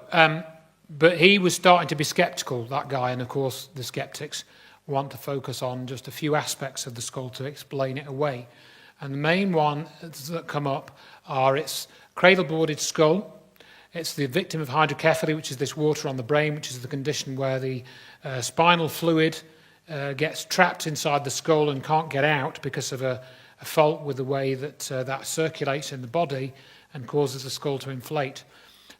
but he was starting to be skeptical, that guy, and of course the skeptics want to focus on just a few aspects of the skull to explain it away. And the main ones that come up are its cradle-boarded skull. It's the victim of hydrocephaly, which is this water on the brain, which is the condition where the spinal fluid gets trapped inside the skull and can't get out because of a fault with the way that that circulates in the body and causes the skull to inflate.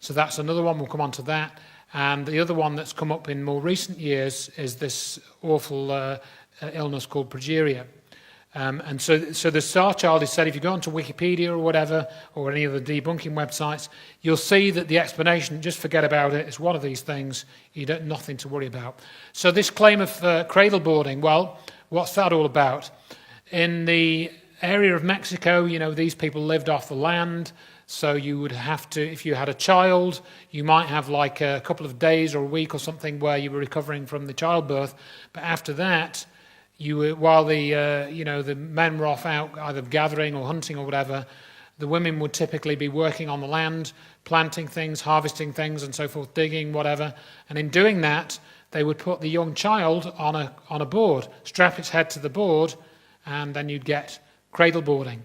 So that's another one. We'll come on to that. And the other one that's come up in more recent years is this awful illness called progeria. And so the Starchild is said, if you go onto Wikipedia or whatever, or any of the debunking websites, you'll see that the explanation, just forget about it, it's one of these things, nothing to worry about. So this claim of cradle boarding, well, what's that all about? In the area of Mexico, these people lived off the land, so you would have to, if you had a child, you might have like a couple of days or a week or something where you were recovering from the childbirth, but after that, while the men were off out either gathering or hunting or whatever, the women would typically be working on the land, planting things, harvesting things, and so forth, digging, whatever. And in doing that, they would put the young child on a board, strap its head to the board, and then you'd get cradle boarding.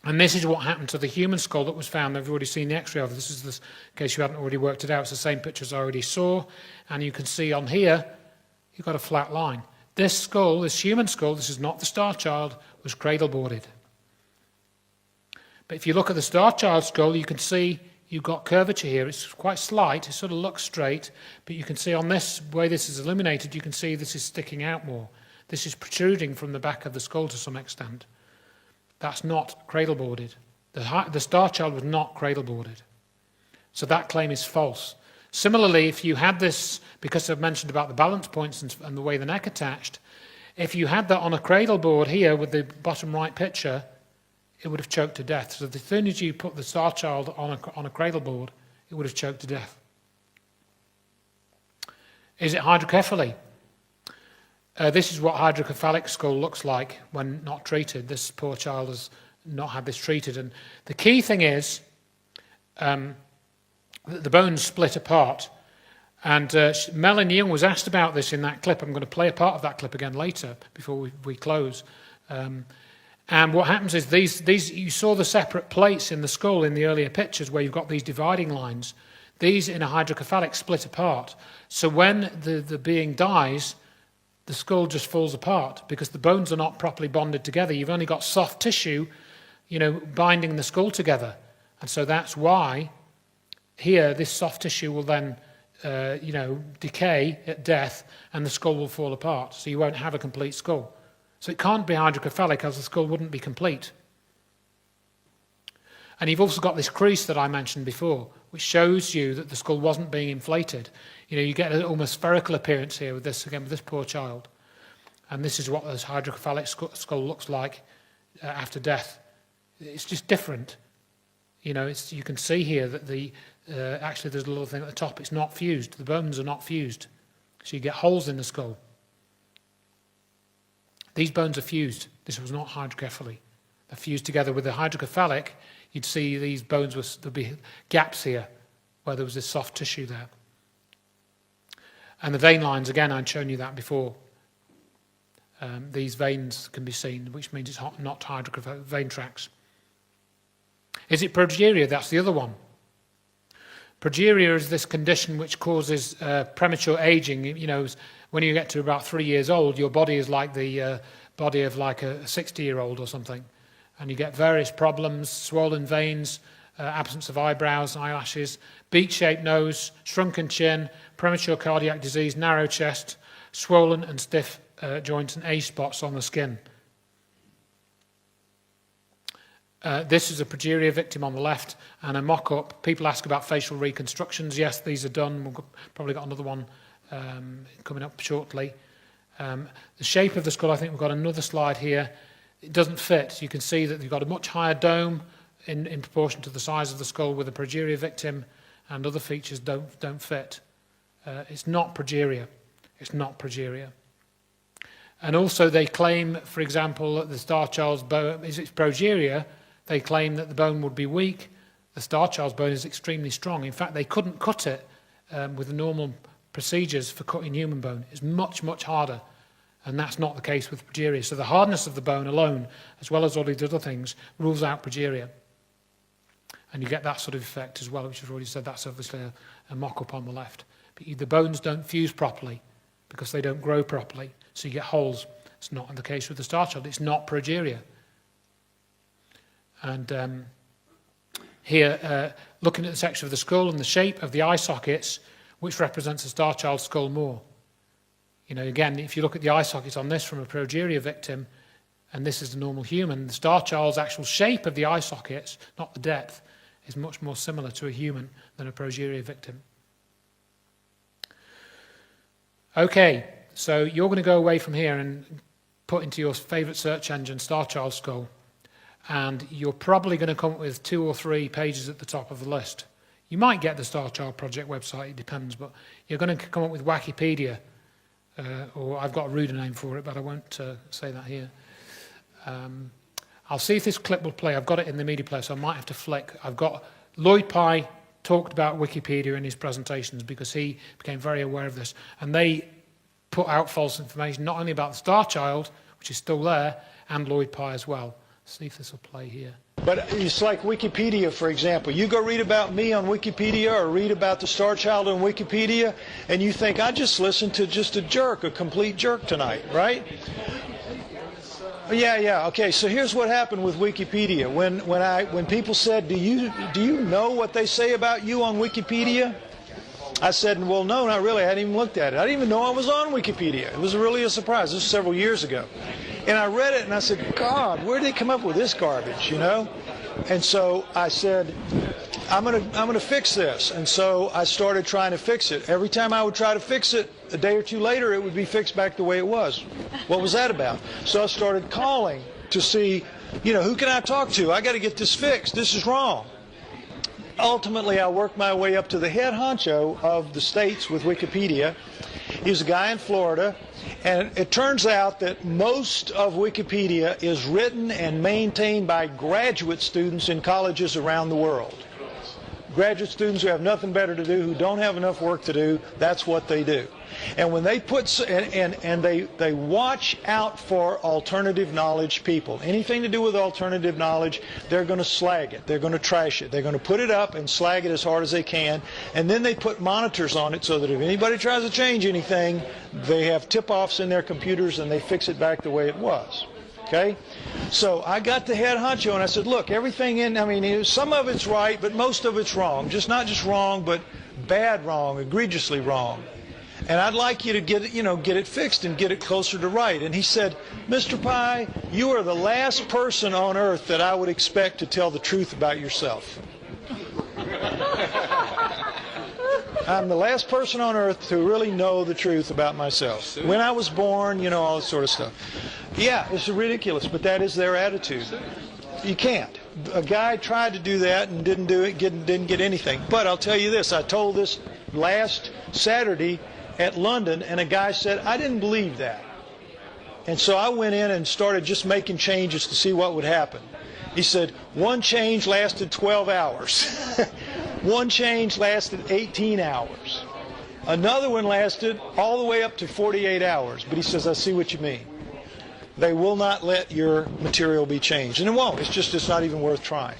And this is what happened to the human skull that was found. I've already seen the X-ray of it. This is in case you hadn't already worked it out. It's the same pictures I already saw. And you can see on here, you've got a flat line. This skull, this human skull, this is not the Starchild, was cradle-boarded. But if you look at the Starchild skull, you can see you've got curvature here. It's quite slight. It sort of looks straight. But you can see on this, way this is illuminated, you can see this is sticking out more. This is protruding from the back of the skull to some extent. That's not cradle-boarded. The Starchild was not cradle-boarded. So that claim is false. Similarly, if you had this, because I've mentioned about the balance points and the way the neck attached, if you had that on a cradle board here with the bottom right picture, it would have choked to death. So as soon as you put the Starchild on a cradle board, it would have choked to death. Is it hydrocephaly? This is what hydrocephalic skull looks like when not treated. This poor child has not had this treated. And the key thing is the bones split apart. And Melanie Young was asked about this in that clip. I'm going to play a part of that clip again later before we close. And what happens is these you saw the separate plates in the skull in the earlier pictures where you've got these dividing lines. These in a hydrocephalic split apart. So when the being dies, the skull just falls apart because the bones are not properly bonded together. You've only got soft tissue, binding the skull together. And so that's why here this soft tissue will then, decay at death and the skull will fall apart. So you won't have a complete skull. So it can't be hydrocephalic as the skull wouldn't be complete. And you've also got this crease that I mentioned before, which shows you that the skull wasn't being inflated. You know, you get an almost spherical appearance here with this, again, with this poor child. And this is what this hydrocephalic skull looks like after death. It's just different. You know, you can see here that actually there's a little thing at the top. It's not fused. The bones are not fused. So you get holes in the skull. These bones are fused. This was not hydrocephaly. They're fused together with the hydrocephalic. You'd see these bones, there'd be gaps here where there was this soft tissue there. And the vein lines, again, I'd shown you that before. These veins can be seen, which means it's not hydrocephalic vein tracts. Is it progeria? That's the other one. Progeria is this condition which causes premature aging. You know, when you get to about 3 years old, your body is like the body of like a 60-year-old or something. And you get various problems, swollen veins, absence of eyebrows, eyelashes, beak-shaped nose, shrunken chin, premature cardiac disease, narrow chest, swollen and stiff joints and age spots on the skin. This is a progeria victim on the left and a mock-up. People ask about facial reconstructions. Yes, these are done. We've probably got another one coming up shortly. The shape of the skull, I think we've got another slide here. It doesn't fit. You can see that you've got a much higher dome in proportion to the size of the skull with a progeria victim, and other features don't fit. It's not progeria. It's not progeria. And also they claim, for example, that the Starchild's bone, is it progeria? They claim that the bone would be weak. The Starchild's bone is extremely strong. In fact, they couldn't cut it with the normal procedures for cutting human bone. It's much, much harder. And that's not the case with progeria. So the hardness of the bone alone, as well as all these other things, rules out progeria. And you get that sort of effect as well, which I've already said. That's obviously a mock-up on the left. But the bones don't fuse properly because they don't grow properly. So you get holes. It's not in the case with the Starchild. It's not progeria. And here, looking at the section of the skull and the shape of the eye sockets, which represents the Starchild skull more. You know, again, if you look at the eye sockets on this from a progeria victim, and this is the normal human, the Starchild's actual shape of the eye sockets, not the depth, is much more similar to a human than a progeria victim. Okay, so you're going to go away from here and put into your favourite search engine Starchild skull, and you're probably going to come up with 2 or 3 pages at the top of the list. You might get the Starchild Project website, it depends, but you're going to come up with Wikipedia, or I've got a ruder name for it, but I won't say that here. I'll see if this clip will play. I've got it in the media player, so I might have to flick. I've got Lloyd Pye talked about Wikipedia in his presentations because he became very aware of this, and they put out false information not only about the Starchild, which is still there, and Lloyd Pye as well. See if this will play here. But it's like Wikipedia, for example. You go read about me on Wikipedia or read about the Starchild on Wikipedia, and you think, I just listened to just a jerk, a complete jerk tonight, right? Yeah. Okay, so here's what happened with Wikipedia. When people said, do you know what they say about you on Wikipedia? I said, well, no, not really. I hadn't even looked at it. I didn't even know I was on Wikipedia. It was really a surprise. This was several years ago. And I read it and I said, God, where did they come up with this garbage, you know? And so I said, I'm gonna fix this. And so I started trying to fix it. Every time I would try to fix it, a day or two later, it would be fixed back the way it was. What was that about? So I started calling to see, you know, who can I talk to? I got to get this fixed. This is wrong. Ultimately, I worked my way up to the head honcho of the states with Wikipedia. He was a guy in Florida, and it turns out that most of Wikipedia is written and maintained by graduate students in colleges around the world. Graduate students who have nothing better to do, who don't have enough work to do, that's what they do. And when they put, and they watch out for alternative knowledge people. Anything to do with alternative knowledge, they're going to slag it. They're going to trash it. They're going to put it up and slag it as hard as they can. And then they put monitors on it so that if anybody tries to change anything, they have tip-offs in their computers and they fix it back the way it was. Okay? So I got the head honcho and I said, look, everything in, I mean, some of it's right, but most of it's wrong. Just not just wrong, but bad wrong, egregiously wrong. and I'd like you to get it fixed and get it closer to right. And he said, Mr. Pi, you are the last person on earth that I would expect to tell the truth about yourself. I'm the last person on earth to really know the truth about myself. When I was born, all this sort of stuff. Yeah, it's ridiculous, but that is their attitude. You can't. A guy tried to do that and didn't do it, didn't get anything. But I'll tell you this, I told this last Saturday at London, and a guy said, I didn't believe that. And so I went in and started just making changes to see what would happen. He said, one change lasted 12 hours. One change lasted 18 hours. Another one lasted all the way up to 48 hours. But he says, I see what you mean. They will not let your material be changed. And it won't. It's not even worth trying.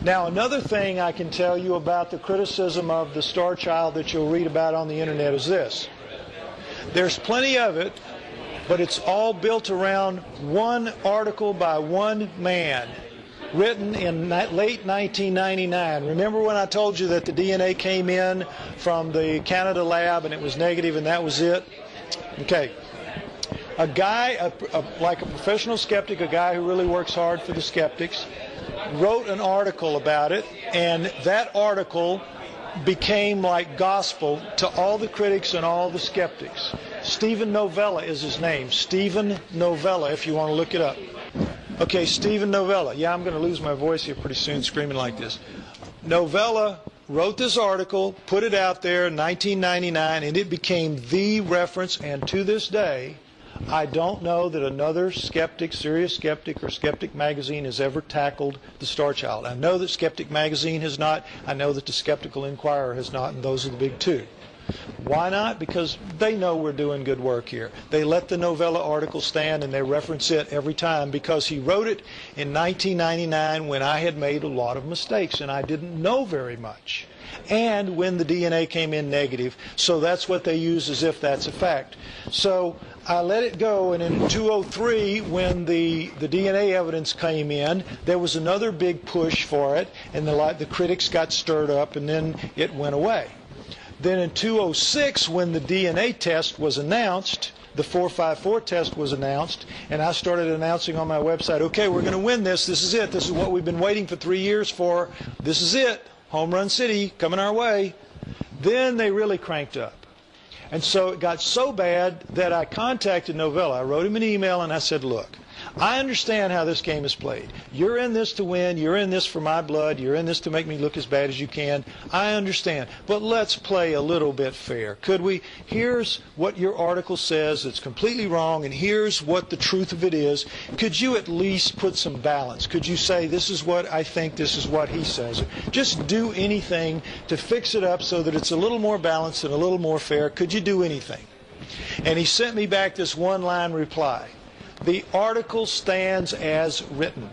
Now, another thing I can tell you about the criticism of the Starchild that you'll read about on the internet is this. There's plenty of it, but it's all built around one article by one man, written in late 1999. Remember when I told you that the DNA came in from the Canada lab and it was negative and that was it? Okay. A guy, like a professional skeptic, a guy who really works hard for the skeptics, wrote an article about it, and that article became like gospel to all the critics and all the skeptics. Stephen Novella is his name. Stephen Novella, if you want to look it up. Okay, Stephen Novella. Yeah, I'm going to lose my voice here pretty soon screaming like this. Novella wrote this article, put it out there in 1999, and it became the reference, and to this day, I don't know that another skeptic, serious skeptic, or Skeptic Magazine has ever tackled the Starchild. I know that Skeptic Magazine has not. I know that the Skeptical Inquirer has not, and those are the big two. Why not? Because they know we're doing good work here. They let the Novella article stand and they reference it every time because he wrote it in 1999 when I had made a lot of mistakes and I didn't know very much. And when the DNA came in negative, so that's what they use as if that's a fact. So I let it go, and in 2003, when the DNA evidence came in, there was another big push for it, and the critics got stirred up, and then it went away. Then in 2006, when the DNA test was announced, the 454 test was announced, and I started announcing on my website, okay, we're going to win this. This is it. This is what we've been waiting for 3 years for. This is it. Home run city coming our way. Then they really cranked up. And so it got so bad that I contacted Novella. I wrote him an email and I said, look, I understand how this game is played. You're in this to win. You're in this for my blood. You're in this to make me look as bad as you can. I understand. But let's play a little bit fair. Could we? Here's what your article says. It's completely wrong, and here's what the truth of it is. Could you at least put some balance? Could you say, this is what I think, this is what he says? Just do anything to fix it up so that it's a little more balanced and a little more fair. Could you do anything? And he sent me back this one-line reply. The article stands as written.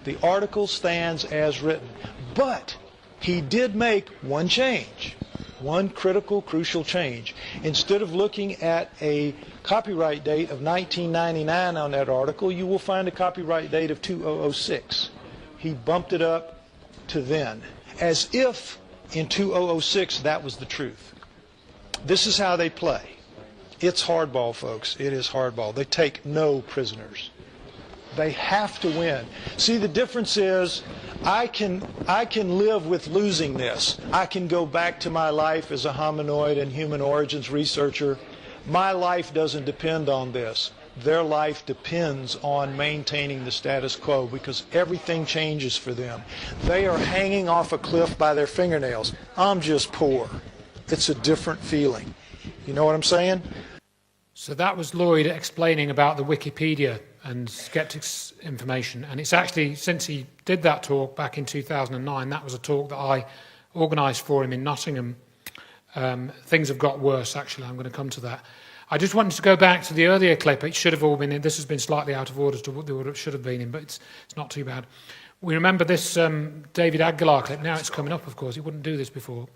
The article stands as written. But he did make one change, one critical, crucial change. Instead of looking at a copyright date of 1999 on that article, you will find a copyright date of 2006. He bumped it up to then, as if in 2006 that was the truth. This is how they play. It's hardball, folks. It is hardball. They take no prisoners. They have to win. See, the difference is I can live with losing this. I can go back to my life as a hominoid and human origins researcher. My life doesn't depend on this. Their life depends on maintaining the status quo because everything changes for them. They are hanging off a cliff by their fingernails. I'm just poor. It's a different feeling. You know what I'm saying? So that was Lloyd explaining about the Wikipedia and skeptics information. And it's actually, since he did that talk back in 2009, that was a talk that I organised for him in Nottingham. Things have got worse, actually. I'm going to come to that. I just wanted to go back to the earlier clip. It should have all been in. This has been slightly out of order to what the order it should have been in, but it's not too bad. We remember this David Aguilar clip. Now it's coming up, of course. He wouldn't do this before.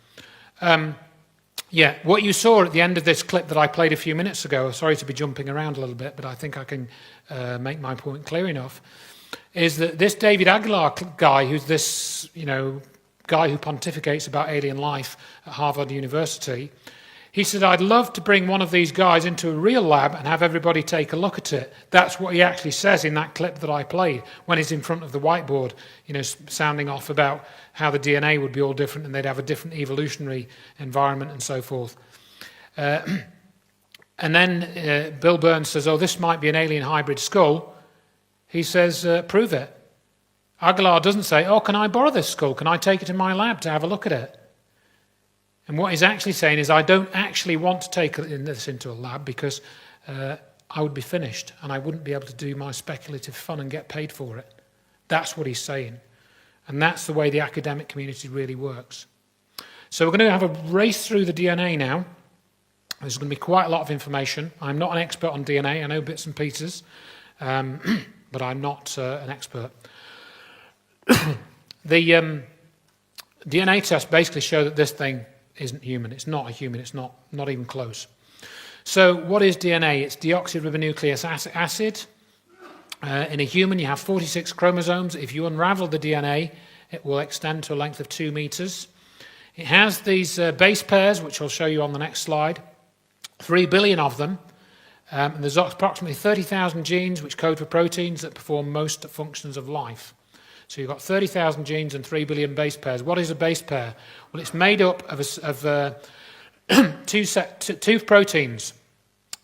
Yeah, what you saw at the end of this clip that I played a few minutes ago, sorry to be jumping around a little bit, but I think I can make my point clear enough, is that this David Aguilar guy, who's this, guy who pontificates about alien life at Harvard University, He said, I'd love to bring one of these guys into a real lab and have everybody take a look at it. That's what he actually says in that clip that I played when he's in front of the whiteboard, sounding off about how the DNA would be all different and they'd have a different evolutionary environment and so forth. And then Bill Burns says, oh, this might be an alien hybrid skull. He says, prove it. Aguilar doesn't say, oh, can I borrow this skull? Can I take it in my lab to have a look at it? And what he's actually saying is, I don't actually want to take this into a lab because I would be finished and I wouldn't be able to do my speculative fun and get paid for it. That's what he's saying. And that's the way the academic community really works. So we're going to have a race through the DNA now. There's going to be quite a lot of information. I'm not an expert on DNA. I know bits and pieces, but I'm not an expert. The DNA tests basically show that this thing isn't human. It's not a human. It's not even close. So what is DNA? It's deoxyribonucleic acid. In a human, you have 46 chromosomes. If you unravel the DNA, it will extend to a length of 2 meters. It has these base pairs, which I'll show you on the next slide. 3 billion of them. And there's approximately 30,000 genes which code for proteins that perform most functions of life. So you've got 30,000 genes and 3 billion base pairs. What is a base pair? Well, it's made up of two proteins.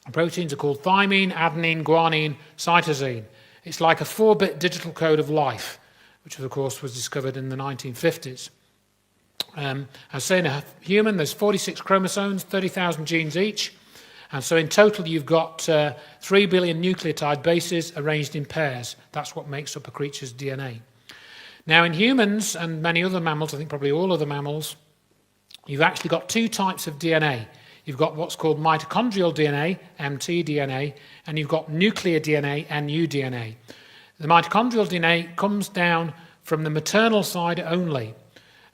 The proteins are called thymine, adenine, guanine, cytosine. It's like a 4-bit digital code of life, which of course was discovered in the 1950s. I was saying, in a human, there's 46 chromosomes, 30,000 genes each. And so in total, you've got 3 billion nucleotide bases arranged in pairs. That's what makes up a creature's DNA. Now, in humans and many other mammals, I think probably all other mammals, you've actually got 2 types of DNA. You've got what's called mitochondrial DNA, mtDNA, and you've got nuclear DNA, nuDNA. The mitochondrial DNA comes down from the maternal side only,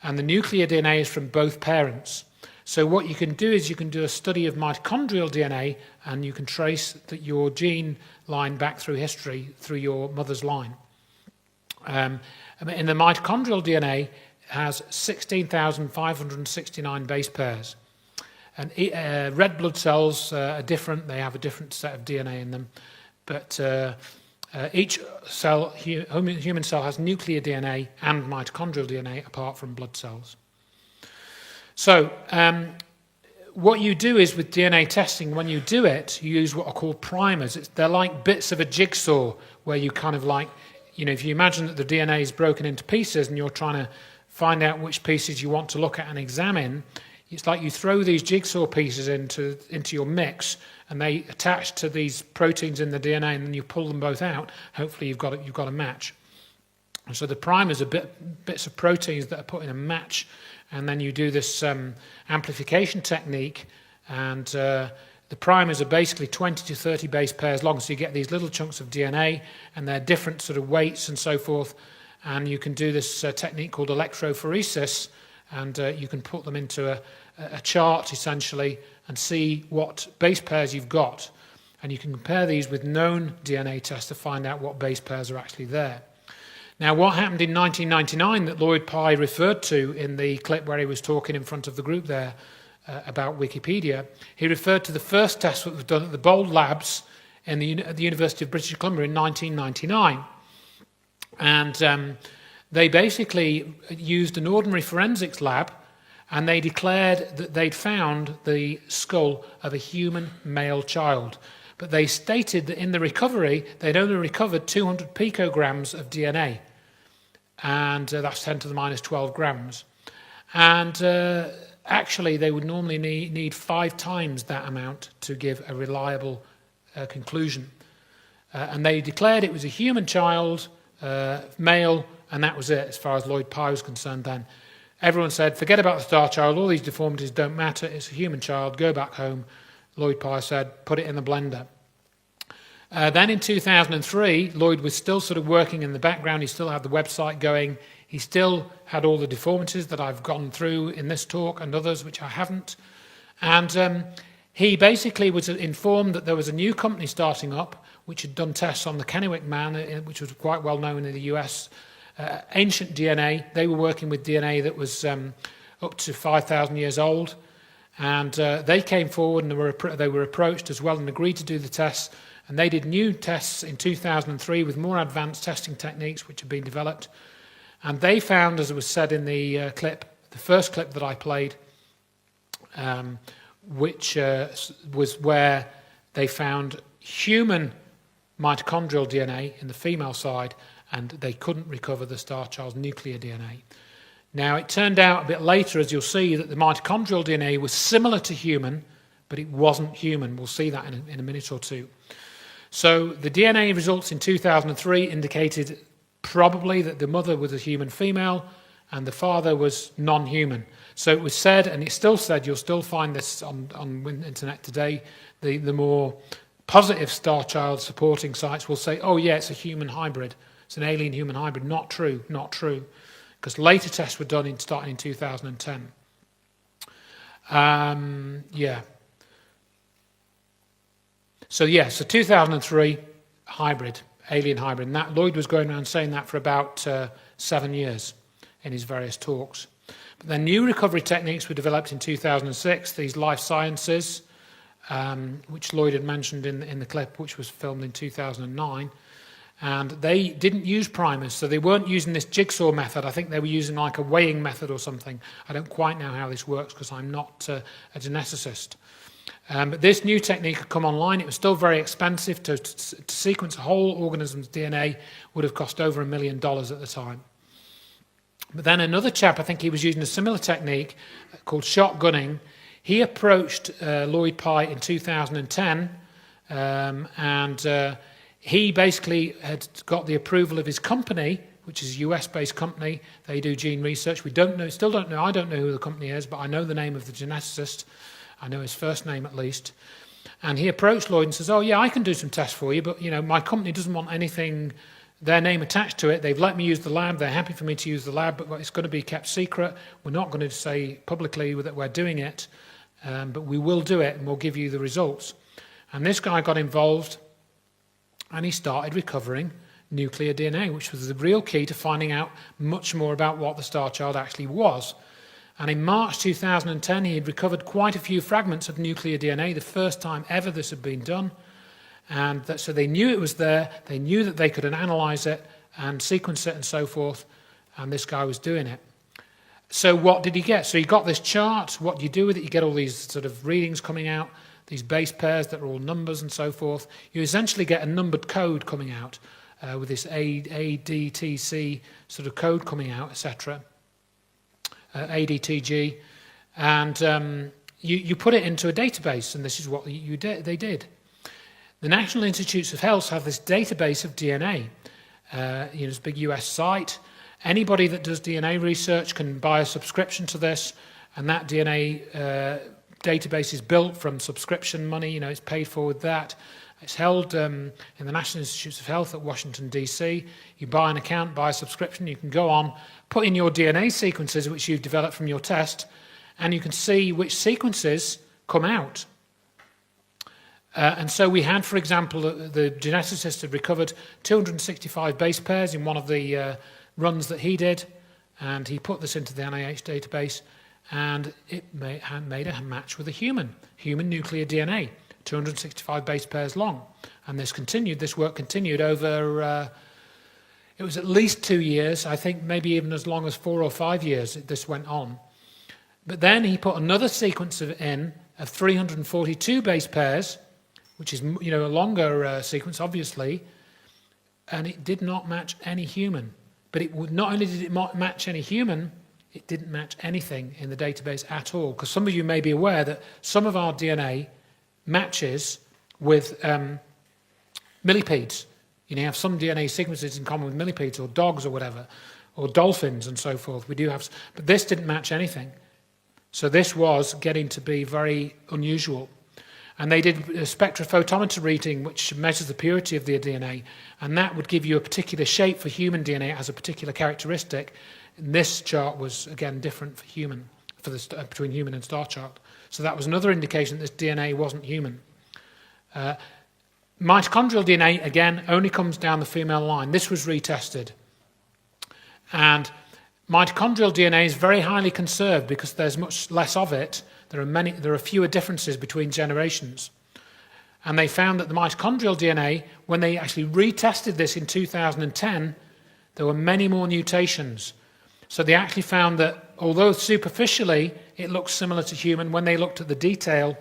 and the nuclear DNA is from both parents. So what you can do is you can do a study of mitochondrial DNA, and you can trace your gene line back through history through your mother's line. In the mitochondrial DNA, it has 16,569 base pairs. And red blood cells are different. They have a different set of DNA in them. But each cell, human cell, has nuclear DNA and mitochondrial DNA apart from blood cells. So what you do is with DNA testing, when you do it, you use what are called primers. They're like bits of a jigsaw where you kind of like, if you imagine that the DNA is broken into pieces and you're trying to find out which pieces you want to look at and examine, it's like you throw these jigsaw pieces into your mix and they attach to these proteins in the DNA and then you pull them both out. Hopefully you've got a match. And so the primers are bits of proteins that are put in a match, and then you do this amplification technique, and the primers are basically 20 to 30 base pairs long, so you get these little chunks of DNA, and they're different sort of weights and so forth, and you can do this technique called electrophoresis, and you can put them into a chart, essentially, and see what base pairs you've got, and you can compare these with known DNA tests to find out what base pairs are actually there. Now, what happened in 1999 that Lloyd Pye referred to in the clip where he was talking in front of the group there, about Wikipedia, he referred to the first test that was done at the Bold Labs at the University of British Columbia in 1999. And they basically used an ordinary forensics lab, and they declared that they'd found the skull of a human male child. But they stated that in the recovery, they'd only recovered 200 picograms of DNA, and that's 10 to the minus 12 grams. And actually, they would normally need 5 times that amount to give a reliable conclusion. And they declared it was a human child, male, and that was it as far as Lloyd Pye was concerned then. Everyone said, forget about the Starchild, all these deformities don't matter, it's a human child, go back home. Lloyd Pye said, put it in the blender. Then in 2003, Lloyd was still sort of working in the background, he still had the website going, he still had all the deformities that I've gone through in this talk and others which I haven't. And he basically was informed that there was a new company starting up which had done tests on the Kennewick man, which was quite well known in the US. Ancient DNA, they were working with DNA that was up to 5,000 years old. And they came forward and they were approached as well and agreed to do the tests. And they did new tests in 2003 with more advanced testing techniques which had been developed. And they found, as it was said in the clip, the first clip that I played, which was where they found human mitochondrial DNA in the female side, and they couldn't recover the Starchild's nuclear DNA. Now, it turned out a bit later, as you'll see, that the mitochondrial DNA was similar to human, but it wasn't human. We'll see that in a minute or two. So the DNA results in 2003 indicated probably that the mother was a human female and the father was non-human. So it was said, and it's still said, you'll still find this on the internet today, the more positive Starchild supporting sites will say, oh yeah, it's a human hybrid. It's an alien human hybrid. Not true, not true. Because later tests were done starting in 2010. Yeah. So 2003, hybrid, alien hybrid. And that Lloyd was going around saying that for about 7 years in his various talks. But then new recovery techniques were developed in 2006, these life sciences, which Lloyd had mentioned in the clip, which was filmed in 2009. And they didn't use primers, so they weren't using this jigsaw method. I think they were using like a weighing method or something. I don't quite know how this works because I'm not a geneticist. But this new technique had come online. It was still very expensive. To sequence a whole organism's DNA would have cost over $1 million at the time. But then another chap, I think he was using a similar technique called shotgunning. He approached Lloyd Pye in 2010 and he basically had got the approval of his company, which is a US-based company. They do gene research. We don't know, still don't know, I don't know who the company is, but I know the name of the geneticist. I know his first name at least. And he approached Lloyd and says, oh yeah, I can do some tests for you, but my company doesn't want anything, their name attached to it. They've let me use the lab. They're happy for me to use the lab, but it's going to be kept secret. We're not going to say publicly that we're doing it, but we will do it and we'll give you the results. And this guy got involved and he started recovering nuclear DNA, which was the real key to finding out much more about what the Starchild actually was. And in March 2010, he had recovered quite a few fragments of nuclear DNA, the first time ever this had been done. And so they knew it was there, they knew that they could analyze it and sequence it and so forth, and this guy was doing it. So what did he get? So he got this chart. What do you do with it? You get all these sort of readings coming out, these base pairs that are all numbers and so forth. You essentially get a numbered code coming out with this ADTC sort of code coming out, etc. ADTG. And you put it into a database, and this is what they did. The National Institutes of Health have this database of DNA. It's a big US site. Anybody that does DNA research can buy a subscription to this, and that DNA database is built from subscription money. It's paid for with that. It's held in the National Institutes of Health at Washington, D.C. You buy an account, buy a subscription. You can go on, put in your DNA sequences, which you've developed from your test, and you can see which sequences come out. And so we had, for example, the geneticist had recovered 265 base pairs in one of the runs that he did, and he put this into the NIH database, and it made a match with a human nuclear DNA, 265 base pairs long. And this work continued over, it was at least 2 years, I think maybe even as long as 4 or 5 years this went on. But then he put another sequence of 342 base pairs, which is a longer sequence, obviously, and it did not match any human. But not only did it not match any human, it didn't match anything in the database at all. Because some of you may be aware that some of our DNA matches with millipedes. You have some DNA sequences in common with millipedes or dogs or whatever, or dolphins and so forth. We do have, but this didn't match anything. So this was getting to be very unusual. And they did a spectrophotometer reading, which measures the purity of the DNA, and that would give you a particular shape for human DNA. It has a particular characteristic. And this chart was, again, different for human, between human and Starchild. So that was another indication that this DNA wasn't human. Mitochondrial DNA, again, only comes down the female line. This was retested. And Mitochondrial DNA is very highly conserved because there's much less of it. There are fewer differences between generations. And they found that the mitochondrial DNA, when they actually retested this in 2010, there were many more mutations. So they actually found that although superficially it looks similar to human, when they looked at the detail,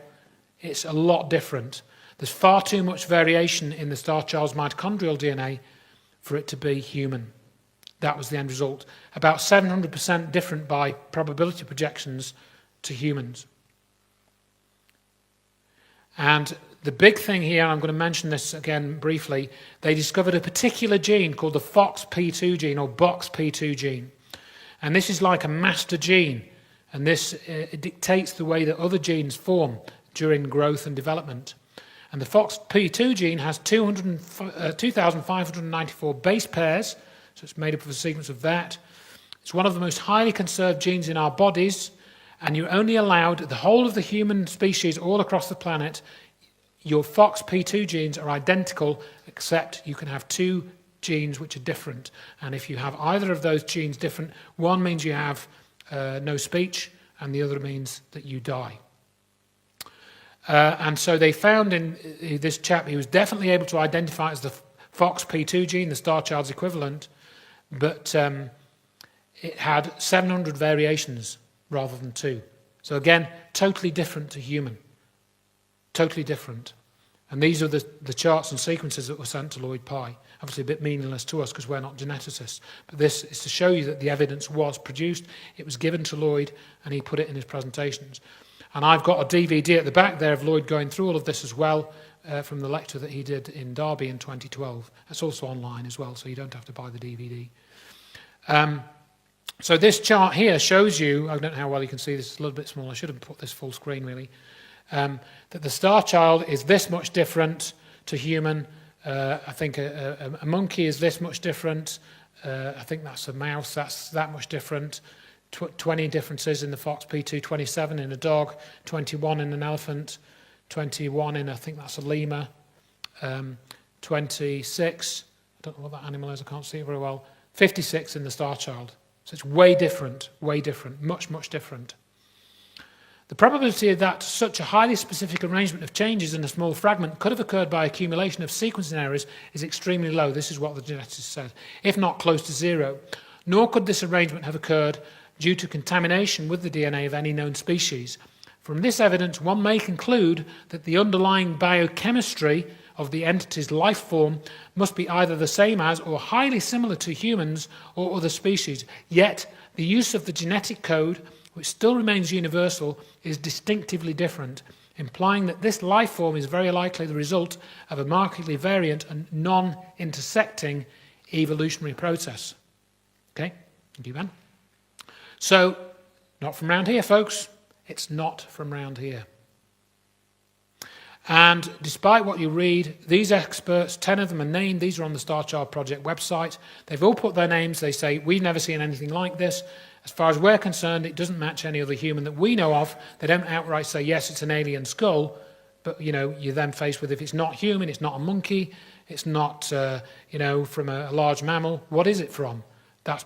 it's a lot different. There's far too much variation in the Starchild's mitochondrial DNA for it to be human. That was the end result. About 700% different by probability projections to humans. And the big thing here, I'm going to mention this again briefly, they discovered a particular gene called the FOXP2 gene, or BOXP2 gene. And this is like a master gene, and this dictates the way that other genes form during growth and development. And the FOXP2 gene has 2,594 base pairs, so it's made up of a sequence of that. It's one of the most highly conserved genes in our bodies, and you're only allowed, the whole of the human species all across the planet, your FOXP2 genes are identical, except you can have two genes which are different. And if you have either of those genes different, one means you have no speech, and the other means that you die. And so they found in this chap, he was definitely able to identify it as the FOXP2 gene, the Starchild's equivalent, but it had 700 variations rather than 2. So again, totally different to human. Totally different. And these are the charts and sequences that were sent to Lloyd Pye. Obviously a bit meaningless to us because we're not geneticists. But this is to show you that the evidence was produced. It was given to Lloyd and he put it in his presentations. And I've got a DVD at the back there of Lloyd going through all of this as well from the lecture that he did in Derby in 2012. That's also online as well, so you don't have to buy the DVD. So this chart here shows you, I don't know how well you can see this, it's a little bit small, I should have put this full screen really, that the Starchild is this much different to human. I think a monkey is this much different. I think that's a mouse, that's that much different. 20 differences in the FOXP2, 27 in a dog, 21 in an elephant, 21 in, I think that's a lemur, 26, I don't know what that animal is, I can't see it very well, 56 in the Starchild. So it's way different, much, much different. The probability that such a highly specific arrangement of changes in a small fragment could have occurred by accumulation of sequencing errors is extremely low. This is what the geneticist said, if not close to 0. Nor could this arrangement have occurred due to contamination with the DNA of any known species. From this evidence, one may conclude that the underlying biochemistry of the entity's life form must be either the same as or highly similar to humans or other species. Yet, the use of the genetic code, which still remains universal, is distinctively different, implying that this life form is very likely the result of a markedly variant and non-intersecting evolutionary process. Okay, thank you, Ben. So, not from round here, folks. It's not from round here. And despite what you read, these experts, 10 of them are named. These are on the Starchild Project website. They've all put their names. They say, we've never seen anything like this. As far as we're concerned, it doesn't match any other human that we know of. They don't outright say, yes, it's an alien skull. But, you know, you're then faced with, if it's not human, it's not a monkey, it's not, from a large mammal, what is it from?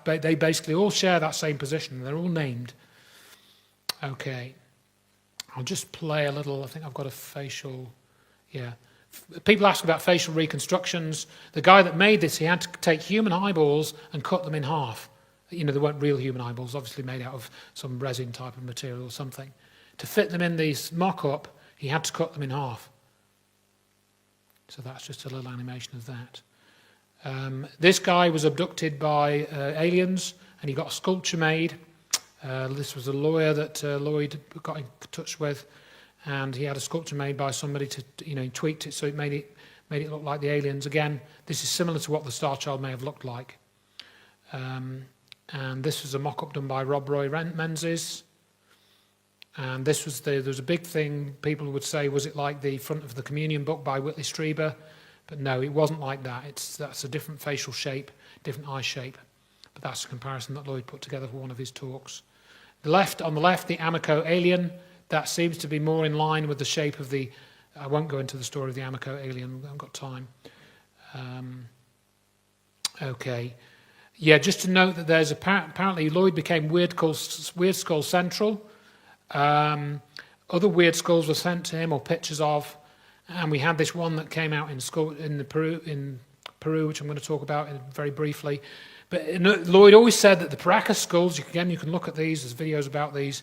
They basically all share that same position. They're all named. Okay. I'll just play a little. I think I've got a facial. Yeah. People ask about facial reconstructions. The guy that made this, he had to take human eyeballs and cut them in half. They weren't real human eyeballs, obviously made out of some resin type of material or something. To fit them in these mock-up, he had to cut them in half. So that's just a little animation of that. This guy was abducted by aliens, and he got a sculpture made. This was a lawyer that Lloyd got in touch with, and he had a sculpture made by somebody to, tweaked it so it made it look like the aliens. Again, this is similar to what the Starchild may have looked like. And this was a mock-up done by Rob Roy Menzies. And this was there was a big thing. People would say, was it like the front of the Communion book by Whitley Strieber? But no, it wasn't like that. That's a different facial shape, different eye shape. But that's a comparison that Lloyd put together for one of his talks. On the left, the Amico alien. That seems to be more in line with the shape of the... I won't go into the story of the Amico alien. I haven't got time. Okay. Yeah, just to note that there's apparently Lloyd became Weird Skull Central. Other weird skulls were sent to him, or pictures of, and we had this one that came out in Peru, which I'm going to talk about very briefly. But Lloyd always said that the Paracas skulls, you can look at these, there's videos about these.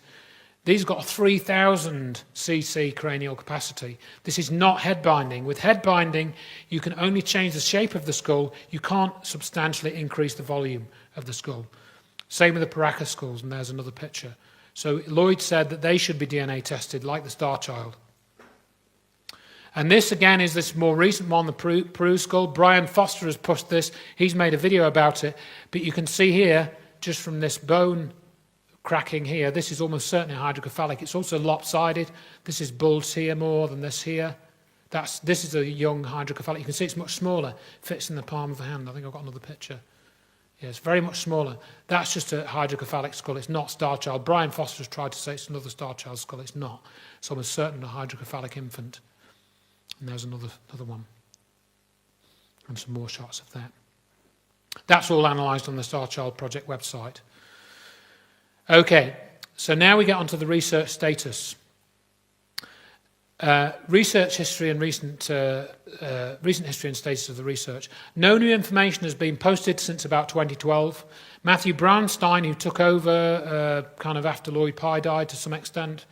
These have got a 3,000 cc cranial capacity. This is not head binding. With head binding, you can only change the shape of the skull. You can't substantially increase the volume of the skull. Same with the Paracas skulls, and there's another picture. So Lloyd said that they should be DNA tested, like the Starchild. And this, again, is this more recent one, the Peru skull. Brian Foster has pushed this. He's made a video about it. But you can see here, just from this bone cracking here, this is almost certainly hydrocephalic. It's also lopsided. This is bulged here more than this here. This is a young hydrocephalic. You can see it's much smaller. Fits in the palm of the hand. I think I've got another picture. Yeah, it's very much smaller. That's just a hydrocephalic skull. It's not Starchild. Brian Foster has tried to say it's another Starchild skull. It's not. It's almost certainly a hydrocephalic infant. And there's another one. And some more shots of that. That's all analysed on the Starchild Project website. Okay, so now we get onto the research status. Research history and recent history and status of the research. No new information has been posted since about 2012. Matthew Brownstein, who took over kind of after Lloyd Pye died to some extent,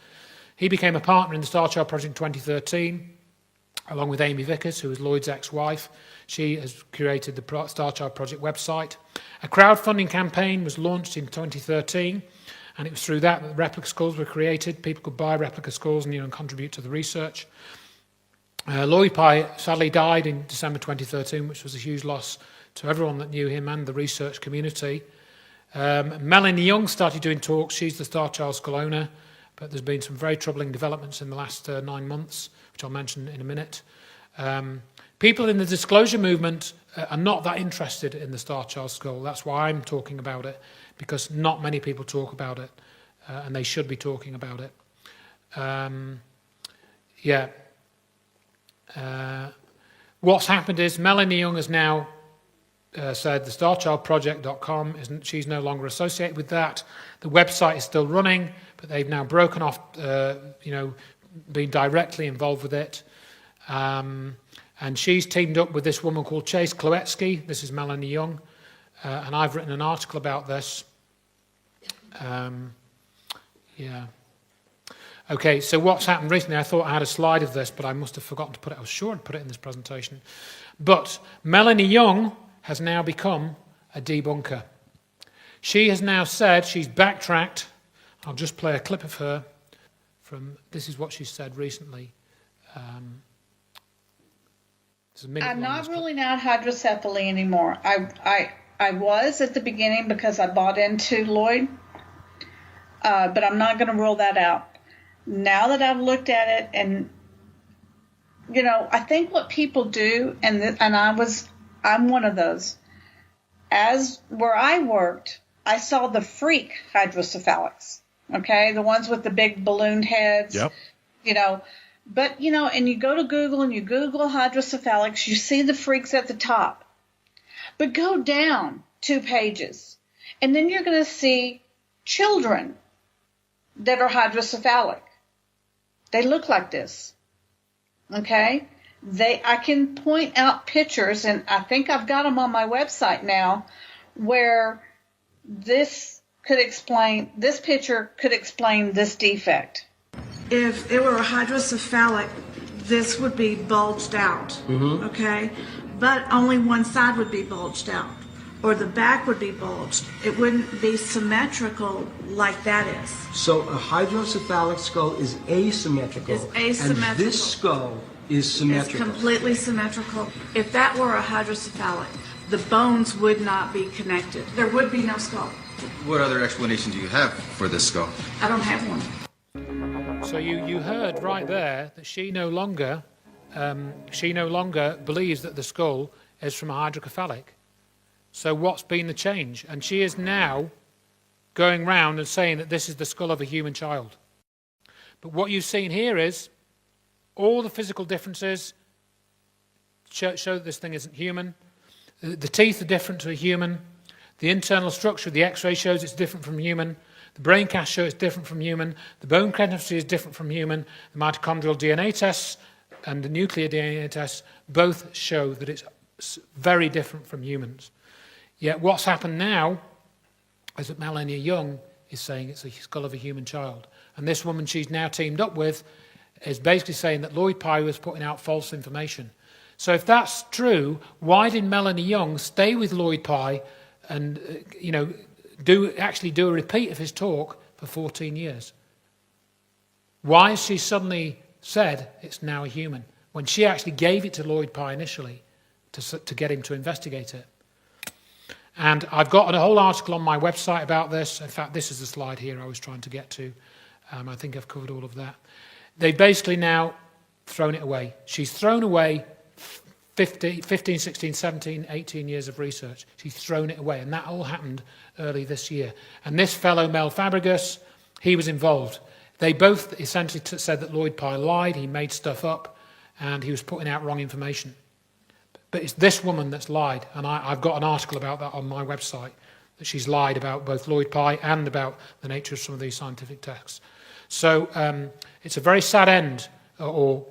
he became a partner in the Starchild Project in 2013, along with Amy Vickers, who was Lloyd's ex-wife. She has curated the Starchild Project website. A crowdfunding campaign was launched in 2013, and it was through that that replica skulls were created. People could buy replica skulls and contribute to the research. Lloyd Pye sadly died in December 2013, which was a huge loss to everyone that knew him and the research community. Melanie Young started doing talks. She's the Starchild skull owner, but there's been some very troubling developments in the last 9 months, which I'll mention in a minute. People in the disclosure movement are not that interested in the Starchild skull. That's why I'm talking about it, because not many people talk about it, and they should be talking about it. What's happened is Melanie Young has now said the starchildproject.com, she's no longer associated with that. The website is still running, but they've now broken off, being directly involved with it. And she's teamed up with this woman called Chase Kloetsky. This is Melanie Young. And I've written an article about this. Okay, so what's happened recently? I thought I had a slide of this, but I must have forgotten to put it. I was sure I'd put it in this presentation. But Melanie Young has now become a debunker. She has now said, she's backtracked. I'll just play a clip of her from, this is what she said recently. I'm not ruling out hydrocephaly anymore. I was at the beginning because I bought into Lloyd, but I'm not going to rule that out. Now that I've looked at it, and I think what people do, and I'm one of those. As where I worked, I saw the freak hydrocephalics. Okay, the ones with the big ballooned heads. Yep. But, and you go to Google and you Google hydrocephalics, you see the freaks at the top. But go down 2 pages, and then you're going to see children that are hydrocephalic. They look like this. Okay? I can point out pictures, and I think I've got them on my website now, where this picture could explain this defect. If it were a hydrocephalic, this would be bulged out, okay? But only one side would be bulged out, or the back would be bulged. It wouldn't be symmetrical like that is. So a hydrocephalic skull is asymmetrical. It's asymmetrical. And this skull is symmetrical. It's completely symmetrical. If that were a hydrocephalic, the bones would not be connected. There would be no skull. What other explanation do you have for this skull? I don't have one. So you heard right there that she no longer believes that the skull is from a hydrocephalic. So what's been the change? And she is now going round and saying that this is the skull of a human child. But what you've seen here is all the physical differences show that this thing isn't human. The teeth are different to a human. The internal structure of the X-ray shows it's different from human. The brain cast shows it's different from human. The bone chemistry is different from human. The mitochondrial DNA tests and the nuclear DNA tests both show that it's very different from humans. Yet what's happened now is that Melania Young is saying it's the skull of a human child. And this woman she's now teamed up with is basically saying that Lloyd Pye was putting out false information. So if that's true, why did Melanie Young stay with Lloyd Pye and actually do a repeat of his talk for 14 years? Why has she suddenly said it's now a human when she actually gave it to Lloyd Pye initially to get him to investigate it? And I've got a whole article on my website about this. In fact, this is the slide here I was trying to get to. I think I've covered all of that. They've basically now thrown it away. She's thrown away 15, 16, 17, 18 years of research. She's thrown it away, and that all happened early this year. And this fellow, Mel Fabregas, he was involved. They both essentially said that Lloyd Pye lied, he made stuff up, and he was putting out wrong information. But it's this woman that's lied, and I've got an article about that on my website, that she's lied about both Lloyd Pye and about the nature of some of these scientific texts. So it's a very sad end, or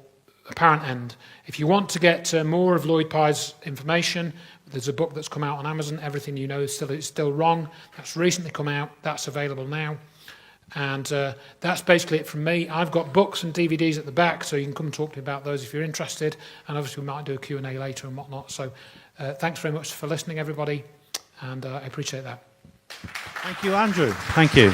apparent end. If you want to get more of Lloyd Pye's information, there's a book that's come out on Amazon, Everything You Know is Still Wrong. That's recently come out. That's available now. And that's basically it from me. I've got books and DVDs at the back, so you can come and talk to me about those if you're interested. And obviously we might do a Q&A later and whatnot. So thanks very much for listening, everybody, and I appreciate that. Thank you, Andrew. Thank you.